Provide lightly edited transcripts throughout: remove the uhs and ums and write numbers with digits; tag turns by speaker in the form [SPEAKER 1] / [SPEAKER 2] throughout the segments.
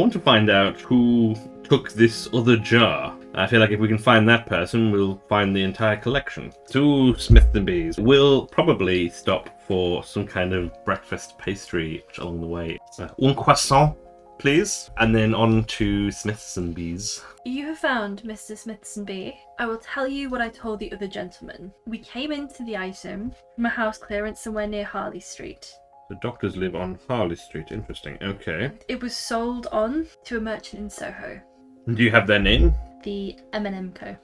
[SPEAKER 1] want to find out who took this other jar. I feel like if we can find that person, we'll find the entire collection. To Smith and Bees. We'll probably stop for some kind of breakfast pastry along the way. Un croissant, please. And then on to Smiths and Bees.
[SPEAKER 2] You have found Mr. Smithsonby. I will tell you what I told the other gentleman. We came into the item from a house clearance somewhere near Harley Street.
[SPEAKER 1] The doctors live on Harley Street. Interesting. Okay.
[SPEAKER 2] It was sold on to a merchant in Soho.
[SPEAKER 1] Do you have their name?
[SPEAKER 2] The M&M Co.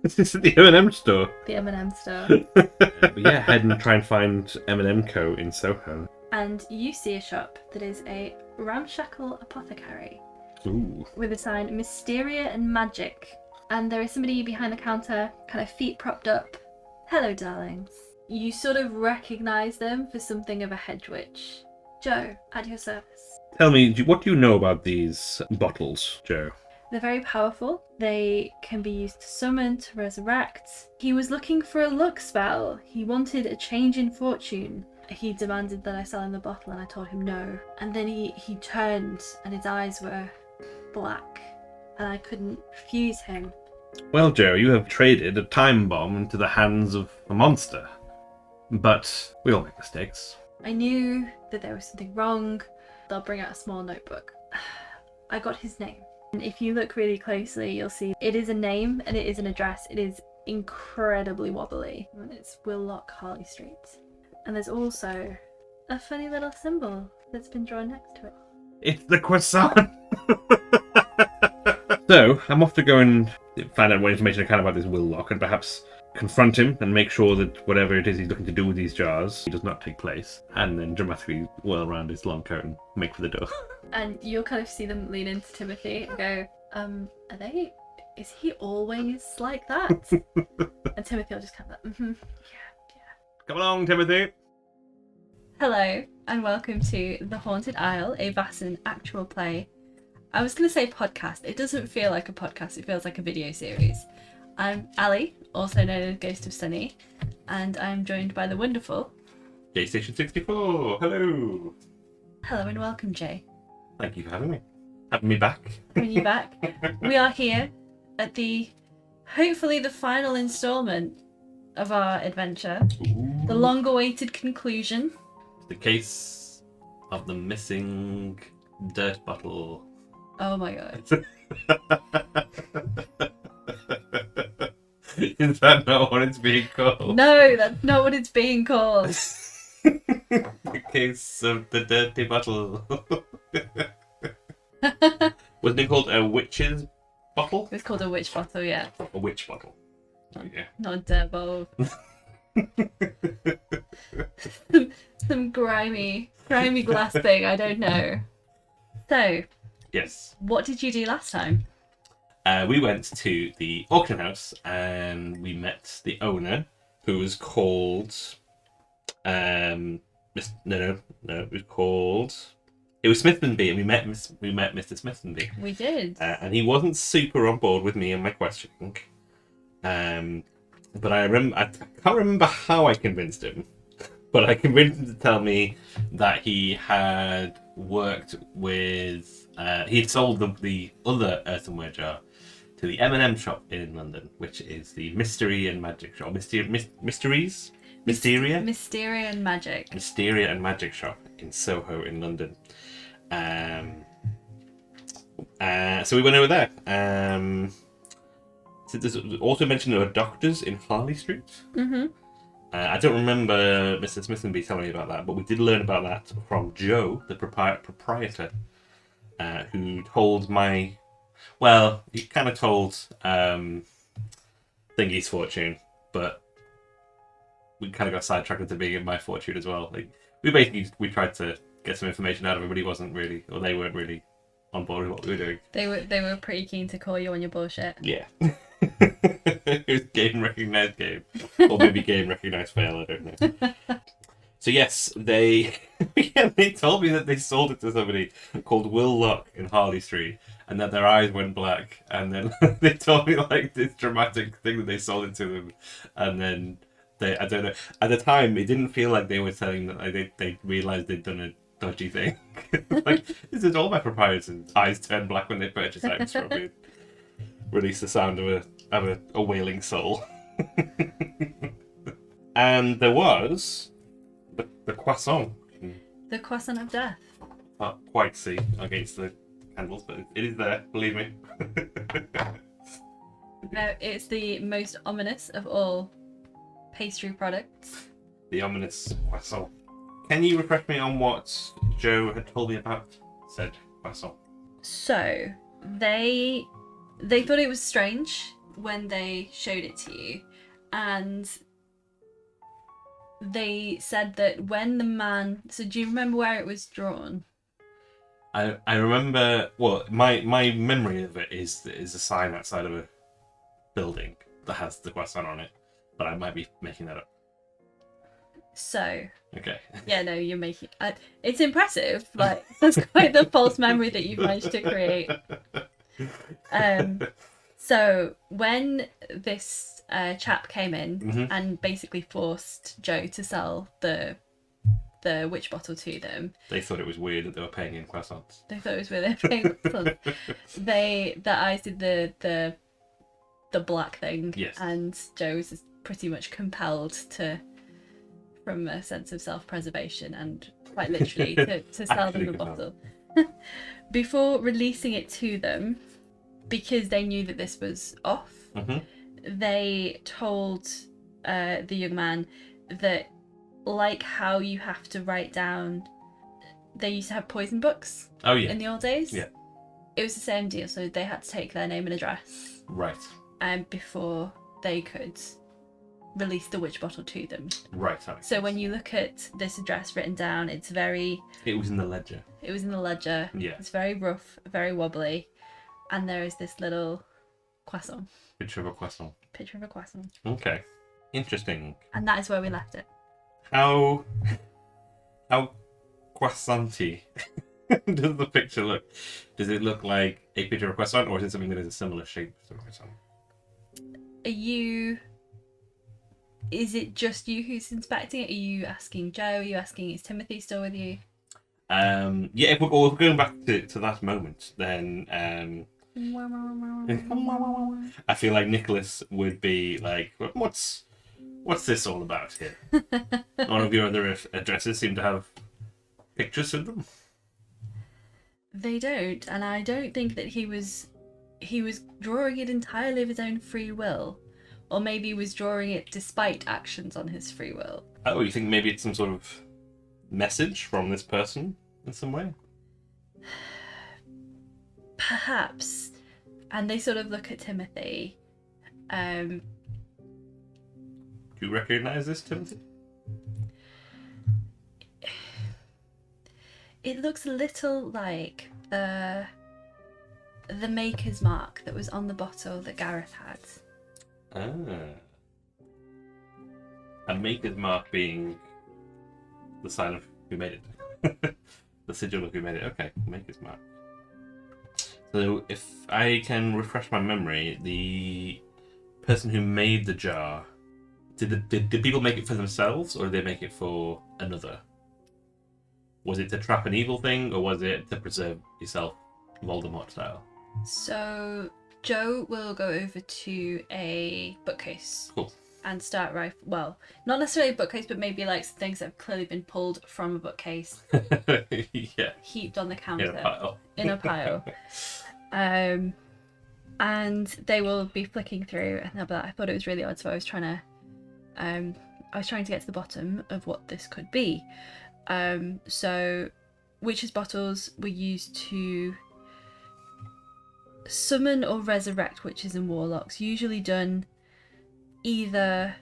[SPEAKER 1] This is the M&M store.
[SPEAKER 2] The M&M store.
[SPEAKER 1] But yeah, head and try and find M&M Co. in Soho.
[SPEAKER 2] And you see a shop that is a ramshackle apothecary.
[SPEAKER 1] Ooh.
[SPEAKER 2] With a sign, Mysteria and Magic. And there is somebody behind the counter, kind of feet propped up. Hello, darlings. You sort of recognise them for something of a hedge witch. Jo, at your service.
[SPEAKER 1] Tell me, what do you know about these bottles, Jo?
[SPEAKER 2] They're very powerful. They can be used to summon, to resurrect. He was looking for a luck spell. He wanted a change in fortune. He demanded that I sell him the bottle and I told him no. And then he turned and his eyes were black and I couldn't refuse him.
[SPEAKER 1] Well, Jo, you have traded a time bomb into the hands of a monster. But we all make mistakes.
[SPEAKER 2] I knew that there was something wrong. They'll bring out a small notebook. I got his name. And if you look really closely, you'll see it is a name and it is an address. It is incredibly wobbly. And it's Willock, Harley Street. And there's also a funny little symbol that's been drawn next to it.
[SPEAKER 1] It's the croissant! So, I'm off to go and find out what information I can about this Willock and perhaps confront him and make sure that whatever it is he's looking to do with these jars does not take place. And then dramatically whirl around his long coat and make for the door.
[SPEAKER 2] And you'll kind of see them lean into Timothy and go, is he always like that? And Timothy will just kind of like, yeah.
[SPEAKER 1] Come along, Timothy!
[SPEAKER 2] Hello, and welcome to The Haunted Isle, a Vaesen actual play. I was going to say podcast. It doesn't feel like a podcast, it feels like a video series. I'm Ali, also known as Ghost of Sunny, and I'm joined by the wonderful...
[SPEAKER 1] J Station 64, hello!
[SPEAKER 2] Hello and welcome, Jay.
[SPEAKER 1] Thank you for having me. Having me back.
[SPEAKER 2] Having you back. We are here at hopefully the final instalment of our adventure.
[SPEAKER 1] Ooh.
[SPEAKER 2] The long-awaited conclusion.
[SPEAKER 1] The case of the missing dirt bottle.
[SPEAKER 2] Oh my god.
[SPEAKER 1] Is that not what it's being called?
[SPEAKER 2] No, that's not what it's being called.
[SPEAKER 1] The case of the dirty bottle. Wasn't it called a witch's bottle?
[SPEAKER 2] It's called a witch bottle, yeah.
[SPEAKER 1] A witch bottle. Oh, yeah.
[SPEAKER 2] Not a dirt bowl. Some grimy glass thing, I don't know. So,
[SPEAKER 1] yes.
[SPEAKER 2] What did you do last time?
[SPEAKER 1] We went to the auction house and we met the owner, who was called... it was Smithsonby, and we met Mr. Smithsonby.
[SPEAKER 2] We did.
[SPEAKER 1] And he wasn't super on board with me and my questioning. But I can't remember how I convinced him. But I convinced him to tell me that he had worked with... he'd sold the other earthenware jar to the M&M shop in London, which is the Mystery and Magic shop. Mysteries? Mysteria?
[SPEAKER 2] Mysteria and Magic.
[SPEAKER 1] Mysteria and Magic shop in Soho in London. So we went over there. So there's also mention of doctors in Harley Street.
[SPEAKER 2] Mm-hmm.
[SPEAKER 1] I don't remember Mr. Smithsonby telling me about that, but we did learn about that from Jo, the proprietor, who told my... Well, he kind of told Thingy's fortune, but we kind of got sidetracked into being in my fortune as well. Like, we tried to get some information out of him, but he wasn't really, or they weren't really on board with what we were doing.
[SPEAKER 2] They were pretty keen to call you on your bullshit.
[SPEAKER 1] Yeah. It was game recognized game, or maybe game recognized fail. I don't know. So yes, they told me that they sold it to somebody called Will Lock in Harley Street, and that their eyes went black. And then they told me like this dramatic thing that they sold it to them, and then I don't know. At the time, it didn't feel like they were telling that they realized they'd done dodgy thing. Like, this is all my proprietors' eyes turn black when they purchase items from me. Release the sound of a wailing soul. And there was the croissant.
[SPEAKER 2] The croissant of death.
[SPEAKER 1] Can't quite see against the candles, but it is there, believe me.
[SPEAKER 2] It's the most ominous of all pastry products.
[SPEAKER 1] The ominous croissant. Can you refresh me on what Jo had told me about said croissant?
[SPEAKER 2] So, they thought it was strange when they showed it to you, and they said that when the man... So do you remember where it was drawn?
[SPEAKER 1] I remember... Well, my memory of it is a sign outside of a building that has the croissant on it, but I might be making that up.
[SPEAKER 2] So...
[SPEAKER 1] Okay.
[SPEAKER 2] Yeah, no, you're making... it's impressive. Like, that's quite the false memory that you've managed to create. So when this chap came in and basically forced Jo to sell the witch bottle to them,
[SPEAKER 1] they thought it was weird that they were paying in croissants.
[SPEAKER 2] They thought it was weird they were paying croissants. Their eyes did the black thing,
[SPEAKER 1] yes.
[SPEAKER 2] And Jo was pretty much compelled to, from a sense of self-preservation and quite literally, to sell them the bottle. Before releasing it to them, because they knew that this was off, they told the young man that, like how you have to write down, they used to have poison books in the old days. Yeah. It was the same deal, so they had to take their name and address.
[SPEAKER 1] Right.
[SPEAKER 2] Before they could release the witch bottle to them.
[SPEAKER 1] Right.
[SPEAKER 2] So when you look at this address written down, it's very...
[SPEAKER 1] It was in the ledger.
[SPEAKER 2] It was in the ledger.
[SPEAKER 1] Yeah.
[SPEAKER 2] It's very rough, very wobbly. And there is this little croissant.
[SPEAKER 1] Picture of a croissant.
[SPEAKER 2] Picture of a croissant.
[SPEAKER 1] Okay. Interesting.
[SPEAKER 2] And that is where we left it.
[SPEAKER 1] How croissant-y does the picture look? Does it look like a picture of a croissant, or is it something that is a similar shape to a croissant?
[SPEAKER 2] Is it just you who's inspecting it? Are you asking Jo? Are you asking, is Timothy still with you?
[SPEAKER 1] Yeah, if we're going back to that moment, then I feel like Nicholas would be like, what's this all about here? None of your other addresses seem to have pictures of them.
[SPEAKER 2] They don't, and I don't think that he was drawing it entirely of his own free will, or maybe he was drawing it despite actions on his free will.
[SPEAKER 1] Oh, you think maybe it's some sort of message from this person in some way?
[SPEAKER 2] Perhaps. And they sort of look at Timothy.
[SPEAKER 1] Do you recognise this, Timothy?
[SPEAKER 2] It looks a little like the maker's mark that was on the bottle that Gareth had.
[SPEAKER 1] Ah. A maker's mark being the sign of who made it. The sigil of who made it. Okay, maker's mark. So if I can refresh my memory, the person who made the jar, did people make it for themselves, or did they make it for another? Was it to trap an evil thing, or was it to preserve yourself, Voldemort style?
[SPEAKER 2] So Jo will go over to a bookcase.
[SPEAKER 1] Cool.
[SPEAKER 2] And start well, not necessarily a bookcase, but maybe like some things that have clearly been pulled from a bookcase.
[SPEAKER 1] Yeah.
[SPEAKER 2] Heaped on the counter.
[SPEAKER 1] In a pile.
[SPEAKER 2] And they will be flicking through, and they'll be like, I thought it was really odd, so I was trying to get to the bottom of what this could be. So witches' bottles were used to summon or resurrect witches and warlocks, usually done either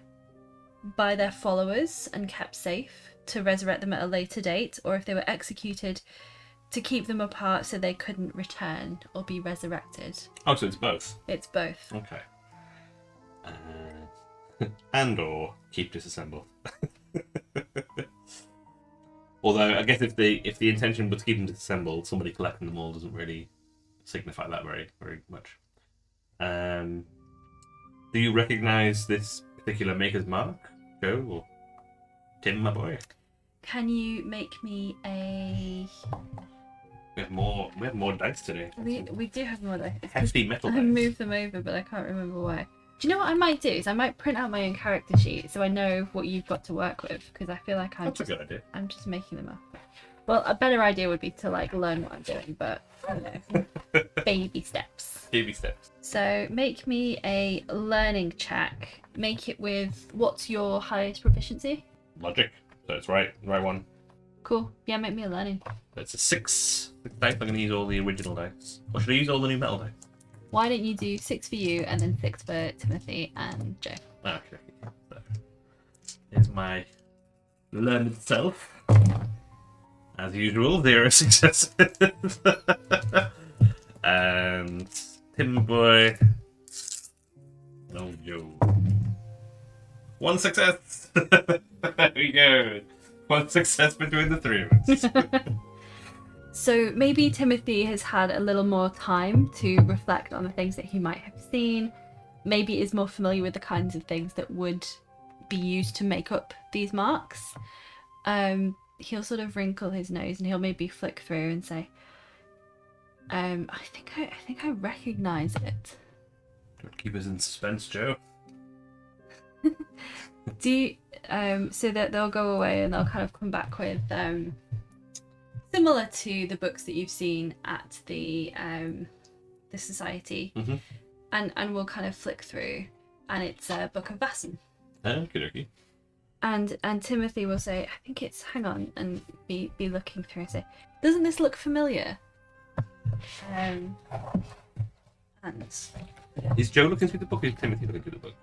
[SPEAKER 2] by their followers and kept safe to resurrect them at a later date, or if they were executed, to keep them apart so they couldn't return or be resurrected.
[SPEAKER 1] Oh, so it's both?
[SPEAKER 2] It's both.
[SPEAKER 1] Okay. And or keep disassembled. Although I guess if the intention was to keep them disassembled, somebody collecting them all doesn't really signify that very, very much. Do you recognise this particular maker's mark, Jo, or Tim, my boy?
[SPEAKER 2] Can you make me a...
[SPEAKER 1] We have more dice today.
[SPEAKER 2] We do have more dice.
[SPEAKER 1] Hefty metal
[SPEAKER 2] I
[SPEAKER 1] dice.
[SPEAKER 2] moved them over, but I can't remember why. Do you know what I might do? Is I might print out my own character sheet so I know what you've got to work with, because I feel like
[SPEAKER 1] That's a good idea.
[SPEAKER 2] I'm just making them up. Well, a better idea would be to like learn what I'm doing, but you know, baby steps.
[SPEAKER 1] Baby steps.
[SPEAKER 2] So make me a learning check. Make it with, what's your highest proficiency?
[SPEAKER 1] Logic. So it's right one.
[SPEAKER 2] Cool. Yeah, make me a learning.
[SPEAKER 1] That's a 6 dice. I'm going to use all the original dice. Or should I use all the new metal dice?
[SPEAKER 2] Why don't you do 6 for you and then 6 for Timothy and Joe?
[SPEAKER 1] Okay. So, here's my learned self. As usual, 0 successes. And Tim Boy. Oh, Joe. 1 success. There we go. 1 success between the 3 of us.
[SPEAKER 2] So maybe Timothy has had a little more time to reflect on the things that he might have seen. Maybe is more familiar with the kinds of things that would be used to make up these marks. He'll sort of wrinkle his nose and he'll maybe flick through and say, I think I recognise it.
[SPEAKER 1] Don't keep us in suspense, Joe.
[SPEAKER 2] Do you, so that they'll go away and they'll kind of come back with similar to the books that you've seen at the society, and we'll kind of flick through, and it's a book of Vaesen.
[SPEAKER 1] Okay.
[SPEAKER 2] And Timothy will say, I think it's, hang on, and be looking through and say, doesn't this look familiar? And
[SPEAKER 1] Is Joe looking through the book or is Timothy looking through the book?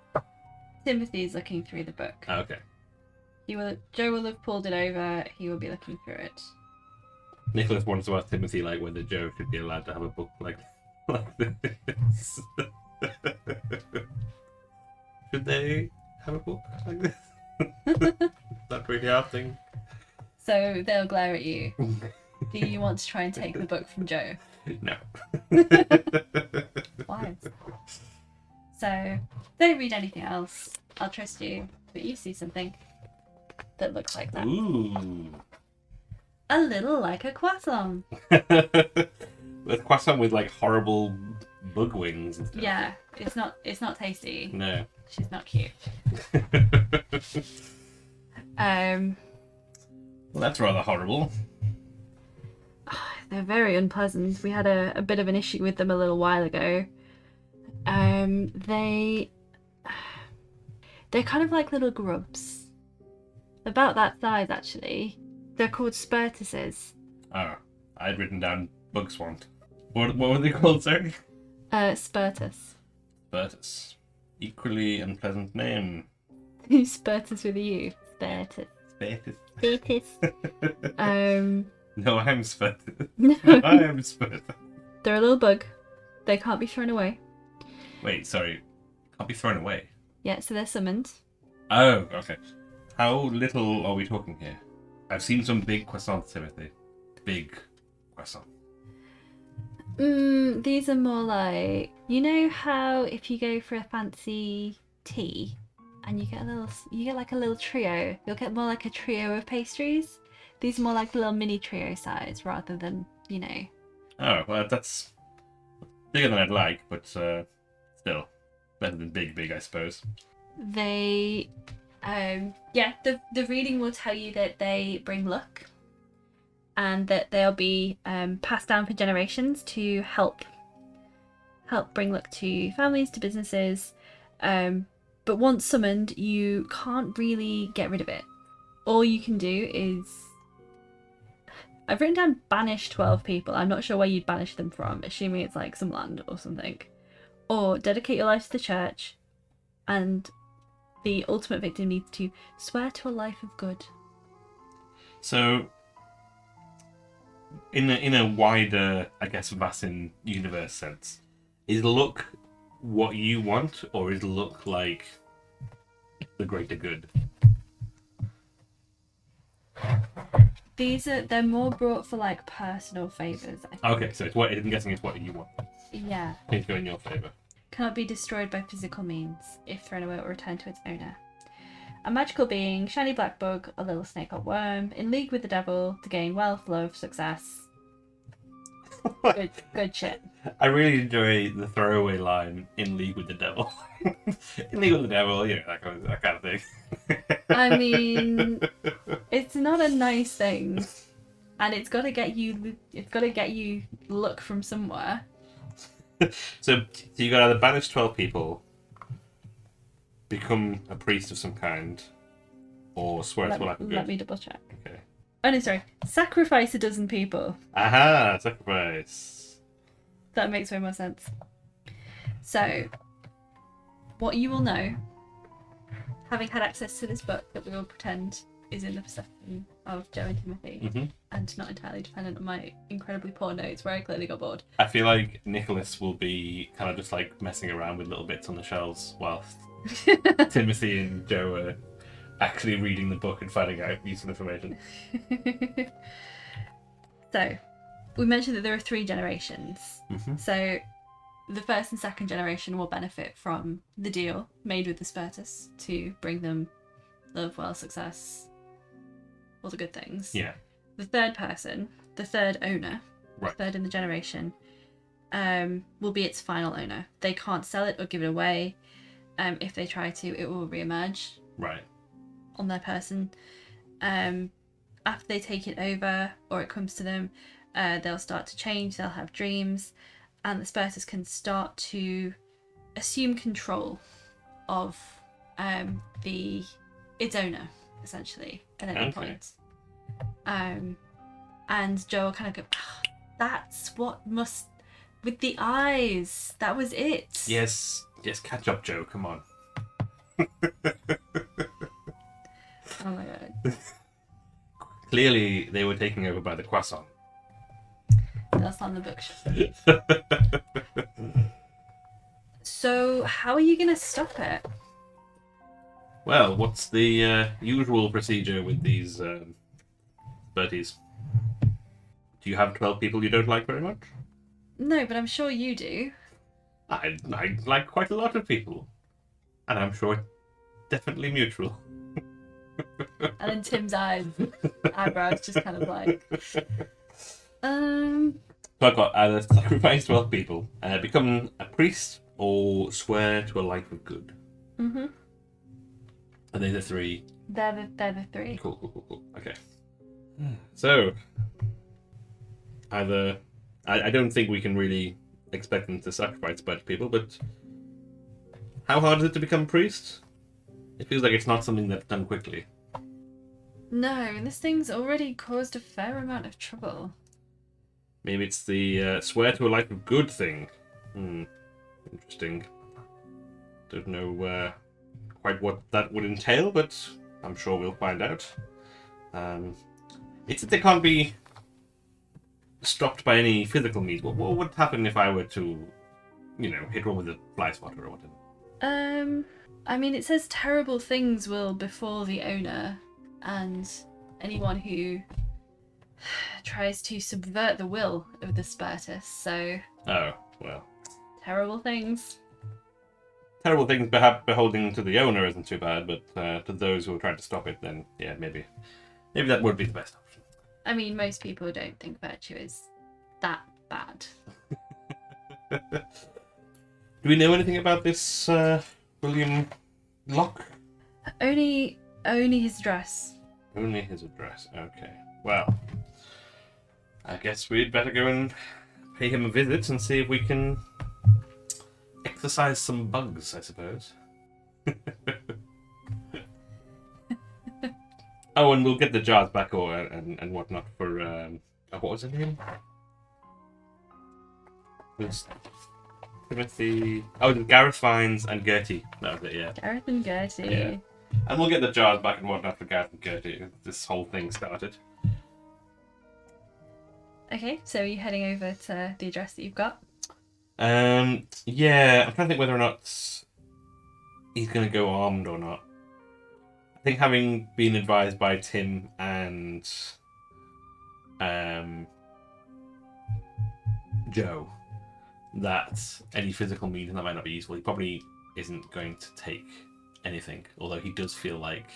[SPEAKER 2] Timothy's looking through the book.
[SPEAKER 1] Oh, okay.
[SPEAKER 2] Joe will have pulled it over, he will be looking through it.
[SPEAKER 1] Nicholas wants to ask Timothy like whether Joe should be allowed to have a book like this. Should they have a book like this? That really hard thing.
[SPEAKER 2] So they'll glare at you. Do you want to try and take the book from Joe?
[SPEAKER 1] No.
[SPEAKER 2] Why? So don't read anything else. I'll trust you, but you see something that looks like that.
[SPEAKER 1] Ooh.
[SPEAKER 2] A little like a croissant.
[SPEAKER 1] With croissant with like horrible bug wings and stuff.
[SPEAKER 2] Yeah, it's not tasty.
[SPEAKER 1] No.
[SPEAKER 2] She's not cute.
[SPEAKER 1] Well, that's rather horrible.
[SPEAKER 2] They're very unpleasant. We had a bit of an issue with them a little while ago. They're kind of like little grubs. About that size, actually. They're called spirituses.
[SPEAKER 1] Oh, I'd written down bug swant. What were they called, sorry?
[SPEAKER 2] Spiritus.
[SPEAKER 1] Spiritus. Equally unpleasant name.
[SPEAKER 2] Spiritus with a U. Spiritus.
[SPEAKER 1] Spiritus.
[SPEAKER 2] Spiritus.
[SPEAKER 1] No, I'm Spiritus.
[SPEAKER 2] No.
[SPEAKER 1] I am Spiritus.
[SPEAKER 2] They're a little bug. They can't be thrown away.
[SPEAKER 1] Wait, sorry. Can't be thrown away.
[SPEAKER 2] Yeah, so they're summoned.
[SPEAKER 1] Oh, okay. How little are we talking here? I've seen some big croissants, Timothy. Big croissant.
[SPEAKER 2] These are more like, you know how if you go for a fancy tea and you get like a little trio, you'll get more like a trio of pastries. These are more like little mini trio size rather than, you know.
[SPEAKER 1] Oh, well, that's bigger than I'd like, but still better than big, I suppose.
[SPEAKER 2] They, the reading will tell you that they bring luck, and that they'll be passed down for generations to help bring luck to families, to businesses. But once summoned, you can't really get rid of it. All you can do is, I've written down banish 12 people. I'm not sure where you'd banish them from, assuming it's like some land or something. Or dedicate your life to the church, and the ultimate victim needs to swear to a life of good.
[SPEAKER 1] So, in a wider, I guess, Vaesen universe sense, is luck what you want, or is luck like the greater good?
[SPEAKER 2] They're more brought for like personal favours, I think.
[SPEAKER 1] Okay, so I'm guessing it's what you want.
[SPEAKER 2] Yeah.
[SPEAKER 1] Things go in your favour.
[SPEAKER 2] Cannot be destroyed by physical means. If thrown away, it will return to its owner. A magical being, shiny black bug, or little snake or worm, in league with the devil to gain wealth, love, success. Good shit.
[SPEAKER 1] I really enjoy the throwaway line, in league with the devil. In league with the devil, you know, that kind of thing.
[SPEAKER 2] I mean, it's not a nice thing. And it's got to get you luck from somewhere.
[SPEAKER 1] So you got either banish 12 people, become a priest of some kind, or swear to a life of good.
[SPEAKER 2] Let me double check.
[SPEAKER 1] Okay.
[SPEAKER 2] Oh no, sorry. Sacrifice a dozen people.
[SPEAKER 1] Aha! Sacrifice.
[SPEAKER 2] That makes way more sense. So, what you will know, having had access to this book that we will pretend is in the possession of Jo and Timothy, and not entirely dependent on my incredibly poor notes where I clearly got bored.
[SPEAKER 1] I feel like Nicholas will be kind of just like messing around with little bits on the shelves whilst Timothy and Jo are actually reading the book and finding out useful information.
[SPEAKER 2] So, we mentioned that there are 3 generations. So, the first and second generation will benefit from the deal made with the Spiritus to bring them love, wealth, success, all the good things.
[SPEAKER 1] Yeah.
[SPEAKER 2] The third person, the third owner,
[SPEAKER 1] Right.
[SPEAKER 2] the third in the generation, will be its final owner. They can't sell it or give it away. If they try to, it will re-emerge
[SPEAKER 1] Right.
[SPEAKER 2] on their person. After they take it over or it comes to them, they'll start to change, they'll have dreams, and the Spiritus can start to assume control of its owner, essentially, at any point. And Jo will kind of go, that's what must... With the eyes, that was it.
[SPEAKER 1] Yes, catch up, Jo, come on.
[SPEAKER 2] Oh my god.
[SPEAKER 1] Clearly, they were taken over by the croissant.
[SPEAKER 2] That's on the bookshelf. So, how are you going to stop it?
[SPEAKER 1] Well, what's the usual procedure with these birdies? Do you have 12 people you don't like very much?
[SPEAKER 2] No, but I'm sure you do.
[SPEAKER 1] I like quite a lot of people. And I'm sure it's definitely mutual.
[SPEAKER 2] And then Tim's eyebrows just kind of like...
[SPEAKER 1] So I've got either sacrifice 12 people, become a priest, or swear to a life of good.
[SPEAKER 2] Mm-hmm.
[SPEAKER 1] Are they the 3?
[SPEAKER 2] They're the 3.
[SPEAKER 1] Cool. Okay. So, either... I don't think we can really expect them to sacrifice a bunch of people, but how hard is it to become a priest? It feels like it's not something that's done quickly.
[SPEAKER 2] No, and this thing's already caused a fair amount of trouble.
[SPEAKER 1] Maybe it's the swear to a life of good thing. Interesting. Don't know quite what that would entail, but I'm sure we'll find out. It's that they can't be stopped by any physical means. What would happen if I were to, hit one with a fly swatter or whatever?
[SPEAKER 2] I mean, it says terrible things will befall the owner and anyone who tries to subvert the will of the Spiritus, so...
[SPEAKER 1] Oh, well.
[SPEAKER 2] Terrible things.
[SPEAKER 1] Terrible things perhaps beholding to the owner isn't too bad, but to those who are trying to stop it, then, yeah, maybe that would be the best option.
[SPEAKER 2] I mean, most people don't think virtue is that bad.
[SPEAKER 1] Do we know anything about this William Locke?
[SPEAKER 2] Only his address.
[SPEAKER 1] Only his address. Okay. Well, I guess we'd better go and pay him a visit and see if we can exercise some bugs, I suppose. Oh, and we'll get the jars back and whatnot for what was her name? It was Timothy. Oh, it was Gareth Fiennes and Gertie. That was it, yeah.
[SPEAKER 2] Gareth and Gertie.
[SPEAKER 1] Yeah. And we'll get the jars back and whatnot for Gareth and Gertie. This whole thing started.
[SPEAKER 2] Okay, so are you heading over to the address that you've got?
[SPEAKER 1] Yeah, I'm trying to think whether or not he's going to go armed or not. I think having been advised by Tim and Jo that any physical means that might not be useful, he probably isn't going to take anything, although he does feel like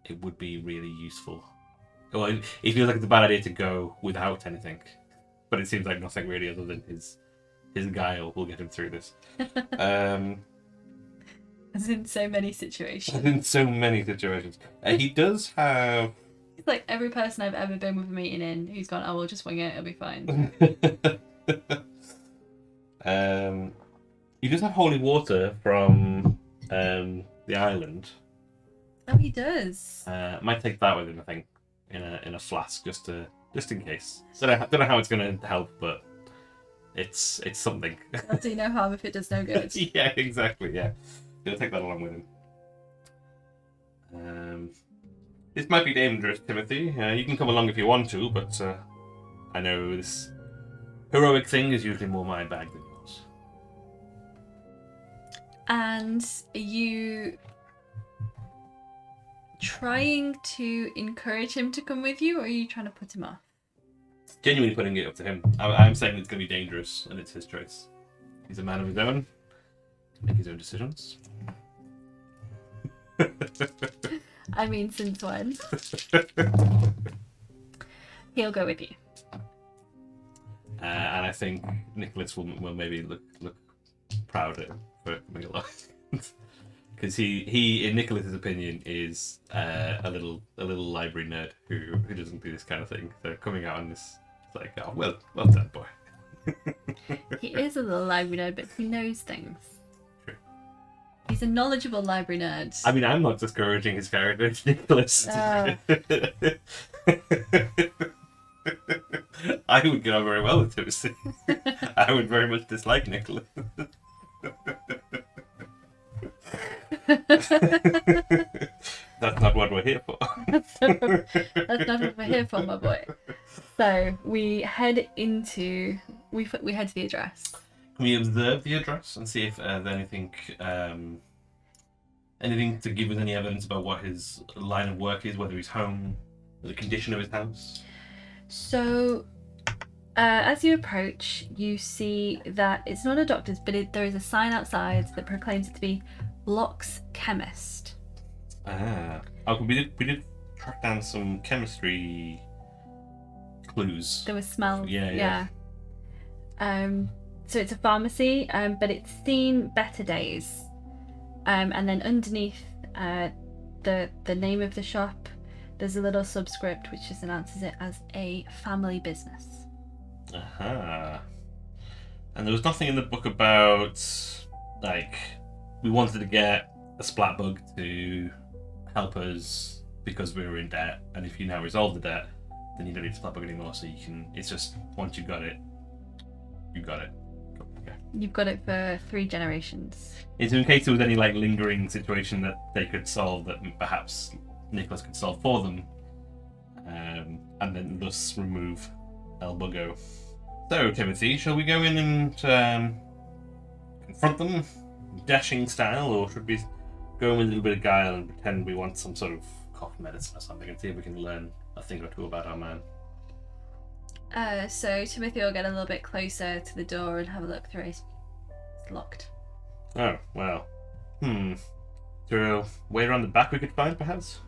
[SPEAKER 1] it would be really useful. Well, he feels like it's a bad idea to go without anything, but it seems like nothing really other than his guile will get him through this.
[SPEAKER 2] As in so many situations.
[SPEAKER 1] In so many situations. He does have...
[SPEAKER 2] It's like every person I've ever been with a meeting in who's gone, oh, we'll just wing it, it'll be fine.
[SPEAKER 1] He does have holy water from the island.
[SPEAKER 2] Oh, he does.
[SPEAKER 1] Might take that with him, I think, in a flask, just in case. Don't know how it's going to help, but it's something.
[SPEAKER 2] I'll do no harm if it does no good.
[SPEAKER 1] Yeah, exactly. Yeah, gonna take that along with him. This might be dangerous, Timothy. You can come along if you want to, but I know this heroic thing is usually more my bag than yours.
[SPEAKER 2] And are you trying to encourage him to come with you, or are you trying to put him off?
[SPEAKER 1] Genuinely putting it up to him. I'm saying it's going to be dangerous, and it's his choice. He's a man of his own. Can make his own decisions.
[SPEAKER 2] I mean, since when? He'll go with you.
[SPEAKER 1] And I think Nicholas will maybe look proud for coming along. Because he, in Nicholas's opinion, is a little library nerd who doesn't do this kind of thing. So coming out on this, it's like, oh, well done, boy.
[SPEAKER 2] He is a little library nerd, but he knows things.
[SPEAKER 1] True.
[SPEAKER 2] He's a knowledgeable library nerd.
[SPEAKER 1] I mean, I'm not discouraging his character, Nicholas. I would get on very well with Timothy. I would very much dislike Nicholas. That's not what we're here for.
[SPEAKER 2] That's not what we're here for, my boy. So we head into we head to the address.
[SPEAKER 1] Can we observe the address and see if there's anything to give us any evidence about what his line of work is, whether he's home, the condition of his house?
[SPEAKER 2] So, as you approach, you see that it's not a doctor's, but there is a sign outside that proclaims it to be Locke's Chemist.
[SPEAKER 1] Oh, we did track down some chemistry clues.
[SPEAKER 2] There was smell.
[SPEAKER 1] Yeah.
[SPEAKER 2] So it's a pharmacy, but it's seen better days. And then underneath the name of the shop, there's a little subscript which just announces it as a family business.
[SPEAKER 1] Aha. And there was nothing in the book about, like, we wanted to get a splat bug to help us because we were in debt, and if you now resolve the debt, then you don't need splat bug anymore, so you can, it's just, once you've got it, you've got it. Okay.
[SPEAKER 2] You've got it for 3 generations.
[SPEAKER 1] It's in case there was any, like, lingering situation that they could solve that perhaps Nicholas could solve for them, and then thus remove El Buggo. So, Timothy, shall we go in and confront them, dashing style, or should we go in with a little bit of guile and pretend we want some sort of cough medicine or something and see if we can learn a thing or two about our man?
[SPEAKER 2] So Timothy will get a little bit closer to the door and have a look through it. It's locked.
[SPEAKER 1] Oh, well. Is there a way around the back we could find, perhaps?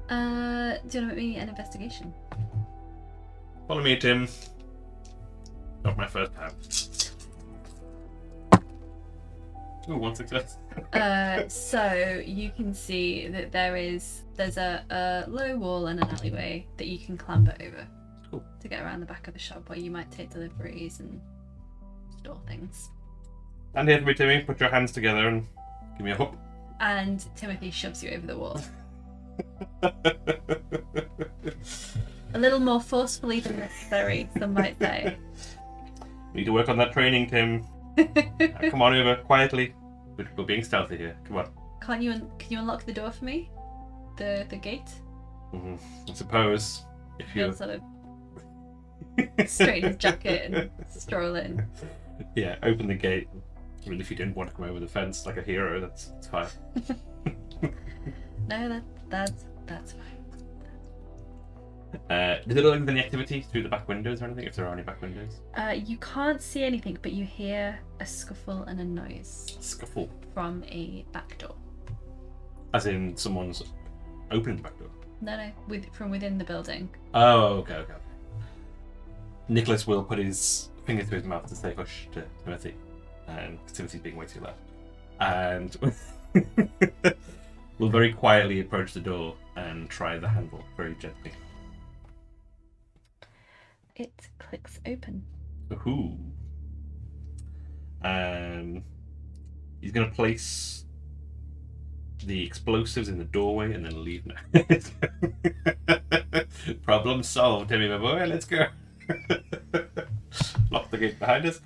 [SPEAKER 2] Do you want to make me an investigation?
[SPEAKER 1] Follow me, Tim. Not my first time. Ooh, 1 success.
[SPEAKER 2] So you can see that there's a low wall and an alleyway that you can clamber over.
[SPEAKER 1] Cool.
[SPEAKER 2] To get around the back of the shop where you might take deliveries and store things.
[SPEAKER 1] Stand here for me, Timmy. Put your hands together and give me a hook.
[SPEAKER 2] And Timothy shoves you over the wall. A little more forcefully than necessary, some might say.
[SPEAKER 1] Need to work on that training, Tim. Now, come on over, quietly. We're being stealthy here. Come on.
[SPEAKER 2] Can you unlock the door for me? The gate?
[SPEAKER 1] Mm-hmm. I suppose if you
[SPEAKER 2] He'll sort of straighten his jacket and stroll in.
[SPEAKER 1] Yeah, open the gate. I mean, if you didn't want to come over the fence like a hero, that's fine.
[SPEAKER 2] No, that's fine.
[SPEAKER 1] Does it look like there's any activity through the back windows or anything, if there are any back windows?
[SPEAKER 2] You can't see anything, but you hear a scuffle and a noise
[SPEAKER 1] Scuffle.
[SPEAKER 2] from a back door.
[SPEAKER 1] As in someone's opening the back door?
[SPEAKER 2] No, from within the building.
[SPEAKER 1] Oh, okay. Nicholas will put his finger to his mouth to say hush to Timothy, and Timothy's being way too loud. And will very quietly approach the door and try the handle very gently.
[SPEAKER 2] It clicks open.
[SPEAKER 1] Ooh. He's going to place the explosives in the doorway and then leave now. Problem solved, Timmy, my boy. Let's go. Lock the gate behind us.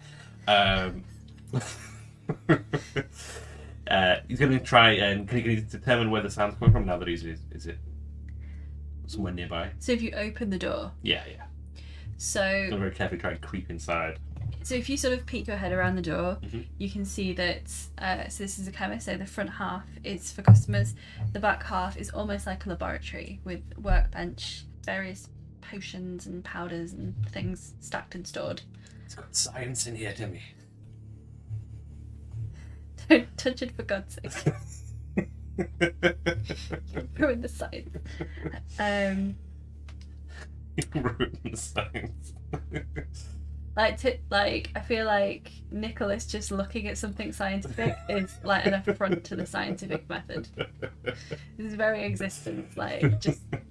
[SPEAKER 1] He's going to try and can he determine where the sound's coming from now that is it somewhere nearby?
[SPEAKER 2] So if you open the door.
[SPEAKER 1] Yeah.
[SPEAKER 2] So
[SPEAKER 1] I'm very carefully try and creep inside.
[SPEAKER 2] So if you sort of peek your head around the door,
[SPEAKER 1] mm-hmm.
[SPEAKER 2] you can see that, so this is a chemist, so the front half is for customers, the back half is almost like a laboratory with workbench, various potions and powders and things stacked and stored.
[SPEAKER 1] It's got science in here, Timmy.
[SPEAKER 2] Don't touch it, for God's sake. Ruin the science.
[SPEAKER 1] Ruin the science.
[SPEAKER 2] I feel like Nicholas just looking at something scientific is like an affront to the scientific method. His very existence,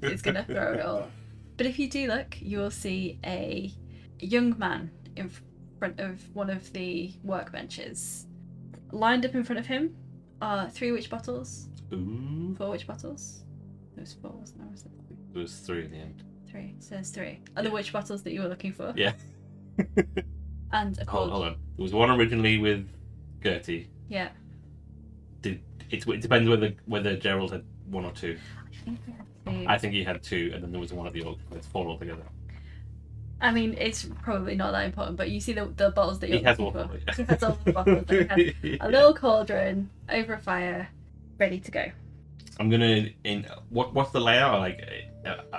[SPEAKER 2] it's gonna throw it all. But if you do look, you will see a young man in front of one of the workbenches. Lined up in front of him are 3 witch bottles.
[SPEAKER 1] Ooh.
[SPEAKER 2] 4 witch bottles. There was 4, wasn't there? Was it?
[SPEAKER 1] There was 3 in the end.
[SPEAKER 2] 3. So there's 3. Are the witch bottles that you were looking for?
[SPEAKER 1] Yeah.
[SPEAKER 2] And a cord.
[SPEAKER 1] Hold on. There was one originally with Gertie.
[SPEAKER 2] Yeah.
[SPEAKER 1] It depends whether Gerald had 1 or 2. I think he had 2, and then there was one at the old. It's 4 altogether.
[SPEAKER 2] I mean, it's probably not that important, but you see the bottles that you're
[SPEAKER 1] he has
[SPEAKER 2] looking
[SPEAKER 1] all
[SPEAKER 2] for.
[SPEAKER 1] yeah.
[SPEAKER 2] He has all the bottles. He has a little cauldron over a fire, ready to go.
[SPEAKER 1] I'm gonna. What's the layout? Like,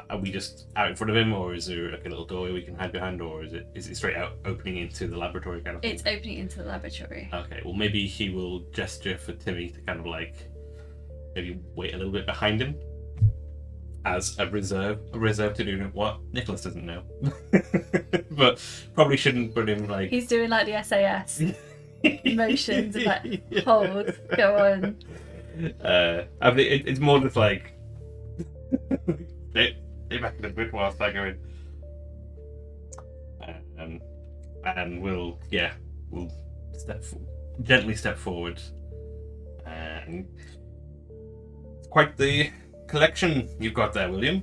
[SPEAKER 1] are we just out in front of him, or is there like a little doorway we can hide behind, or is it straight out opening into the laboratory kind of thing?
[SPEAKER 2] It's opening into the laboratory.
[SPEAKER 1] Okay. Well, maybe he will gesture for Timmy to kind of like maybe wait a little bit behind him. As a reserve to do what Nicholas doesn't know, but probably shouldn't put him like.
[SPEAKER 2] He's doing like the SAS motions of like hold, go on.
[SPEAKER 1] I think it's more just like stay back a little bit whilst I go in, and we'll gently step forward, and it's quite the collection you've got there, William.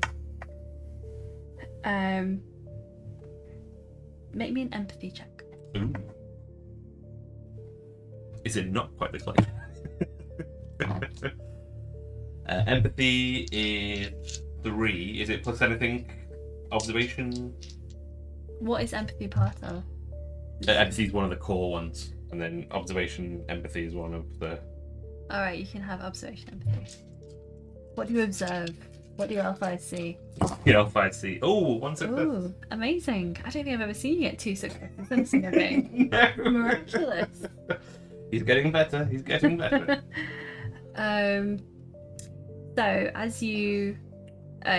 [SPEAKER 2] Make me an empathy check.
[SPEAKER 1] Ooh. Is it not quite the collection? Empathy is 3. Is it plus anything? Observation?
[SPEAKER 2] What is empathy part of?
[SPEAKER 1] Empathy is one of the core ones, and then observation, empathy is one of the.
[SPEAKER 2] Alright, you can have observation empathy. What do you observe? What do your elf eyes see?
[SPEAKER 1] Your elf eyes see. Oh, 1 success.
[SPEAKER 2] Ooh, amazing. I don't think I've ever seen you get 2 successes in a single game.
[SPEAKER 1] No.
[SPEAKER 2] Miraculous.
[SPEAKER 1] He's getting better.
[SPEAKER 2] So as you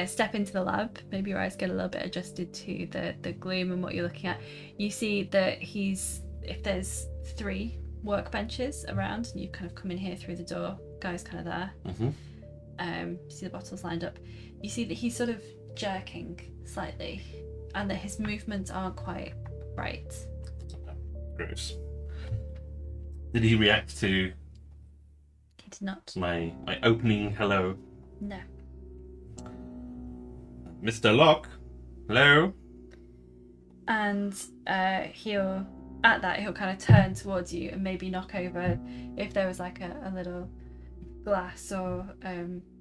[SPEAKER 2] step into the lab, maybe your eyes get a little bit adjusted to the gloom and what you're looking at. You see that if there's 3 workbenches around, and you kind of come in here through the door, guy's kind of there.
[SPEAKER 1] Mm-hmm.
[SPEAKER 2] You see the bottles lined up. You see that he's sort of jerking slightly, and that his movements aren't quite right.
[SPEAKER 1] Gross. Did he react to
[SPEAKER 2] He did not.
[SPEAKER 1] my opening hello?
[SPEAKER 2] No.
[SPEAKER 1] Mr. Locke? Hello?
[SPEAKER 2] And he'll kind of turn towards you and maybe knock over if there was like a little glass or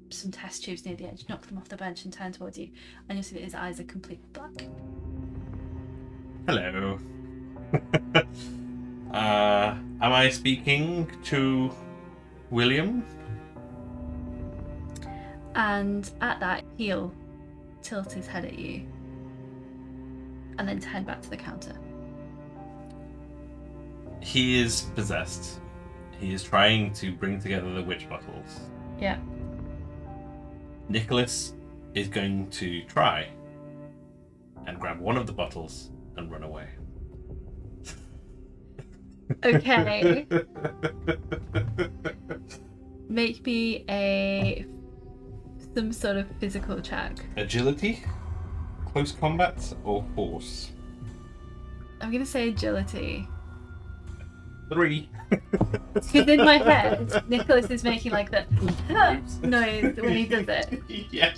[SPEAKER 2] some test tubes near the edge, knock them off the bench and turn towards you, and you'll see that his eyes are completely black.
[SPEAKER 1] Hello. Am I speaking to William?
[SPEAKER 2] And at that, he'll tilt his head at you and then turn back to the counter.
[SPEAKER 1] He is possessed. He is trying to bring together the witch bottles.
[SPEAKER 2] Yeah.
[SPEAKER 1] Nicholas is going to try and grab one of the bottles and run away.
[SPEAKER 2] Okay. Make me some sort of physical check.
[SPEAKER 1] Agility, close combat, or force?
[SPEAKER 2] I'm gonna say agility.
[SPEAKER 1] 3.
[SPEAKER 2] Because in my head, Nicholas is making like the noise when he does it.
[SPEAKER 1] Yeah.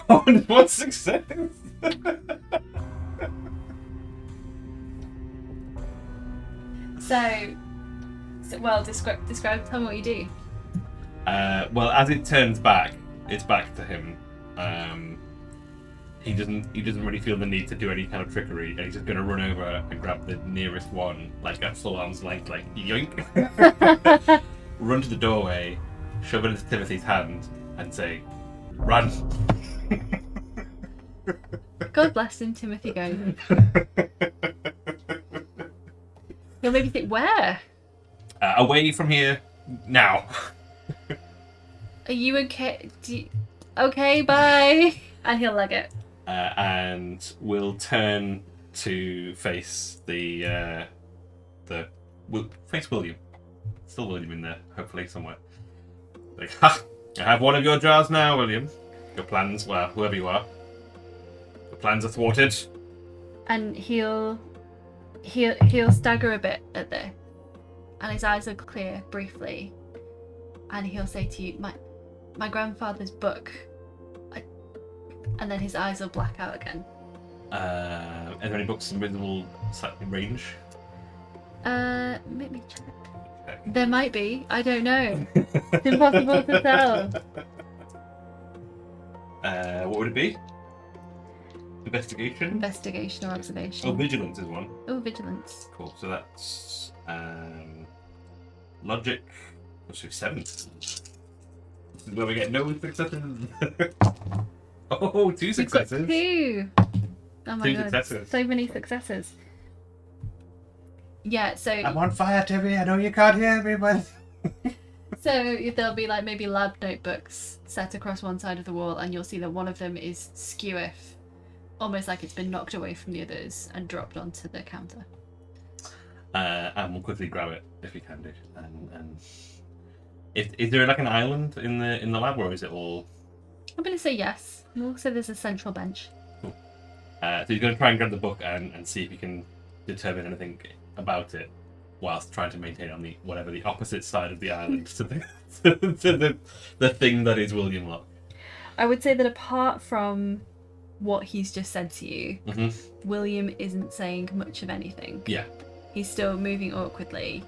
[SPEAKER 1] Oh, and 1 success.
[SPEAKER 2] So well, describe. Tell me what you do.
[SPEAKER 1] Well, as it turns back, it's back to him. He doesn't really feel the need to do any kind of trickery, and he's just going to run over and grab the nearest one, like at full arm's length, like yoink. Run to the doorway, shove it into Timothy's hand, and say, "Run."
[SPEAKER 2] God bless him, Timothy goes. He'll maybe think, where?
[SPEAKER 1] Away from here, now.
[SPEAKER 2] Are you okay? Okay, bye. And he'll leg it.
[SPEAKER 1] And we'll turn to face face William. Still William in there, hopefully somewhere. Like, ha! I have one of your jars now, William. Your plans, well, whoever you are, your plans are thwarted.
[SPEAKER 2] And he'll stagger a bit at this, and his eyes will clear briefly, and he'll say to you, "My grandfather's book," and then his eyes will black out again.
[SPEAKER 1] Are there any books in visible range?
[SPEAKER 2] Make me check. There might be. I don't know. It's impossible to tell.
[SPEAKER 1] What would it be? Investigation?
[SPEAKER 2] Investigation or observation.
[SPEAKER 1] Oh, vigilance is one.
[SPEAKER 2] Oh, vigilance.
[SPEAKER 1] Cool. So that's logic. Let's do 7. This is where we get no successes. Oh, 2
[SPEAKER 2] We've
[SPEAKER 1] successes.
[SPEAKER 2] got 2. Oh my
[SPEAKER 1] 2
[SPEAKER 2] god,
[SPEAKER 1] successes.
[SPEAKER 2] so many successes. Yeah, so
[SPEAKER 1] I'm on fire, Timmy. I know you can't hear me, but
[SPEAKER 2] so there'll be like maybe lab notebooks set across one side of the wall, and you'll see that one of them is skew, almost like it's been knocked away from the others and dropped onto the counter.
[SPEAKER 1] and we'll quickly grab it if we can do. And is there like an island in the lab, or is it all?
[SPEAKER 2] I'm gonna say yes. We'll say there's a central bench.
[SPEAKER 1] Cool. So he's going to try and grab the book and see if he can determine anything about it, whilst trying to maintain on the opposite side of the island to the thing that is William Locke.
[SPEAKER 2] I would say that apart from what he's just said to you,
[SPEAKER 1] Mm-hmm.
[SPEAKER 2] William isn't saying much of anything.
[SPEAKER 1] Yeah.
[SPEAKER 2] He's still moving awkwardly,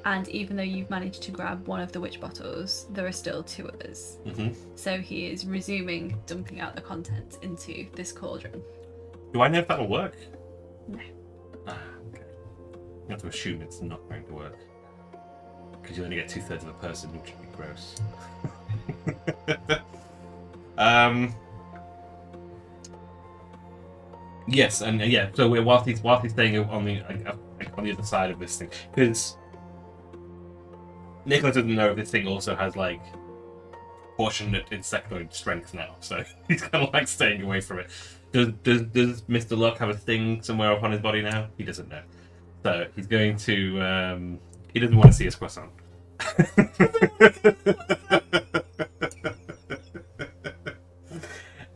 [SPEAKER 2] and even though you've managed to grab one of the witch bottles, there are still 2 others.
[SPEAKER 1] Mm-hmm.
[SPEAKER 2] So he is resuming dumping out the contents into this cauldron.
[SPEAKER 1] Do I know if that'll work?
[SPEAKER 2] No.
[SPEAKER 1] Okay. You have to assume it's not going to work, because you only get 2/3 of a person, which would be gross. Yes, and yeah. So whilst he's staying on the other side of this thing, because Nicholas doesn't know if this thing also has like proportionate insectoid strength now, so he's kind of like staying away from it. Does Mr. Locke have a thing somewhere up on his body now? He doesn't know, so he's going to. He doesn't want to see his croissant.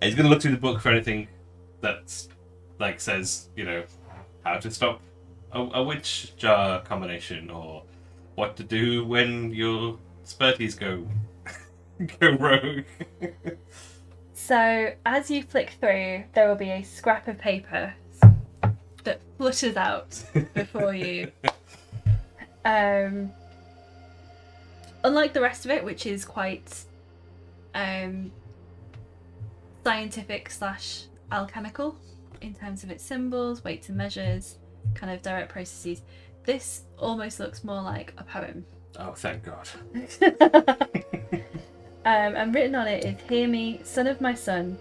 [SPEAKER 1] He's going to look through the book for anything that's like says, how to stop a witch jar combination, or what to do when your spurties go rogue.
[SPEAKER 2] So as you flick through, there will be a scrap of paper that flutters out before you. Unlike the rest of it, which is quite scientific / alchemical in terms of its symbols, weights and measures, kind of direct processes, this almost looks more like a poem.
[SPEAKER 1] Oh, thank God.
[SPEAKER 2] And written on it is, "Hear me, son of my son,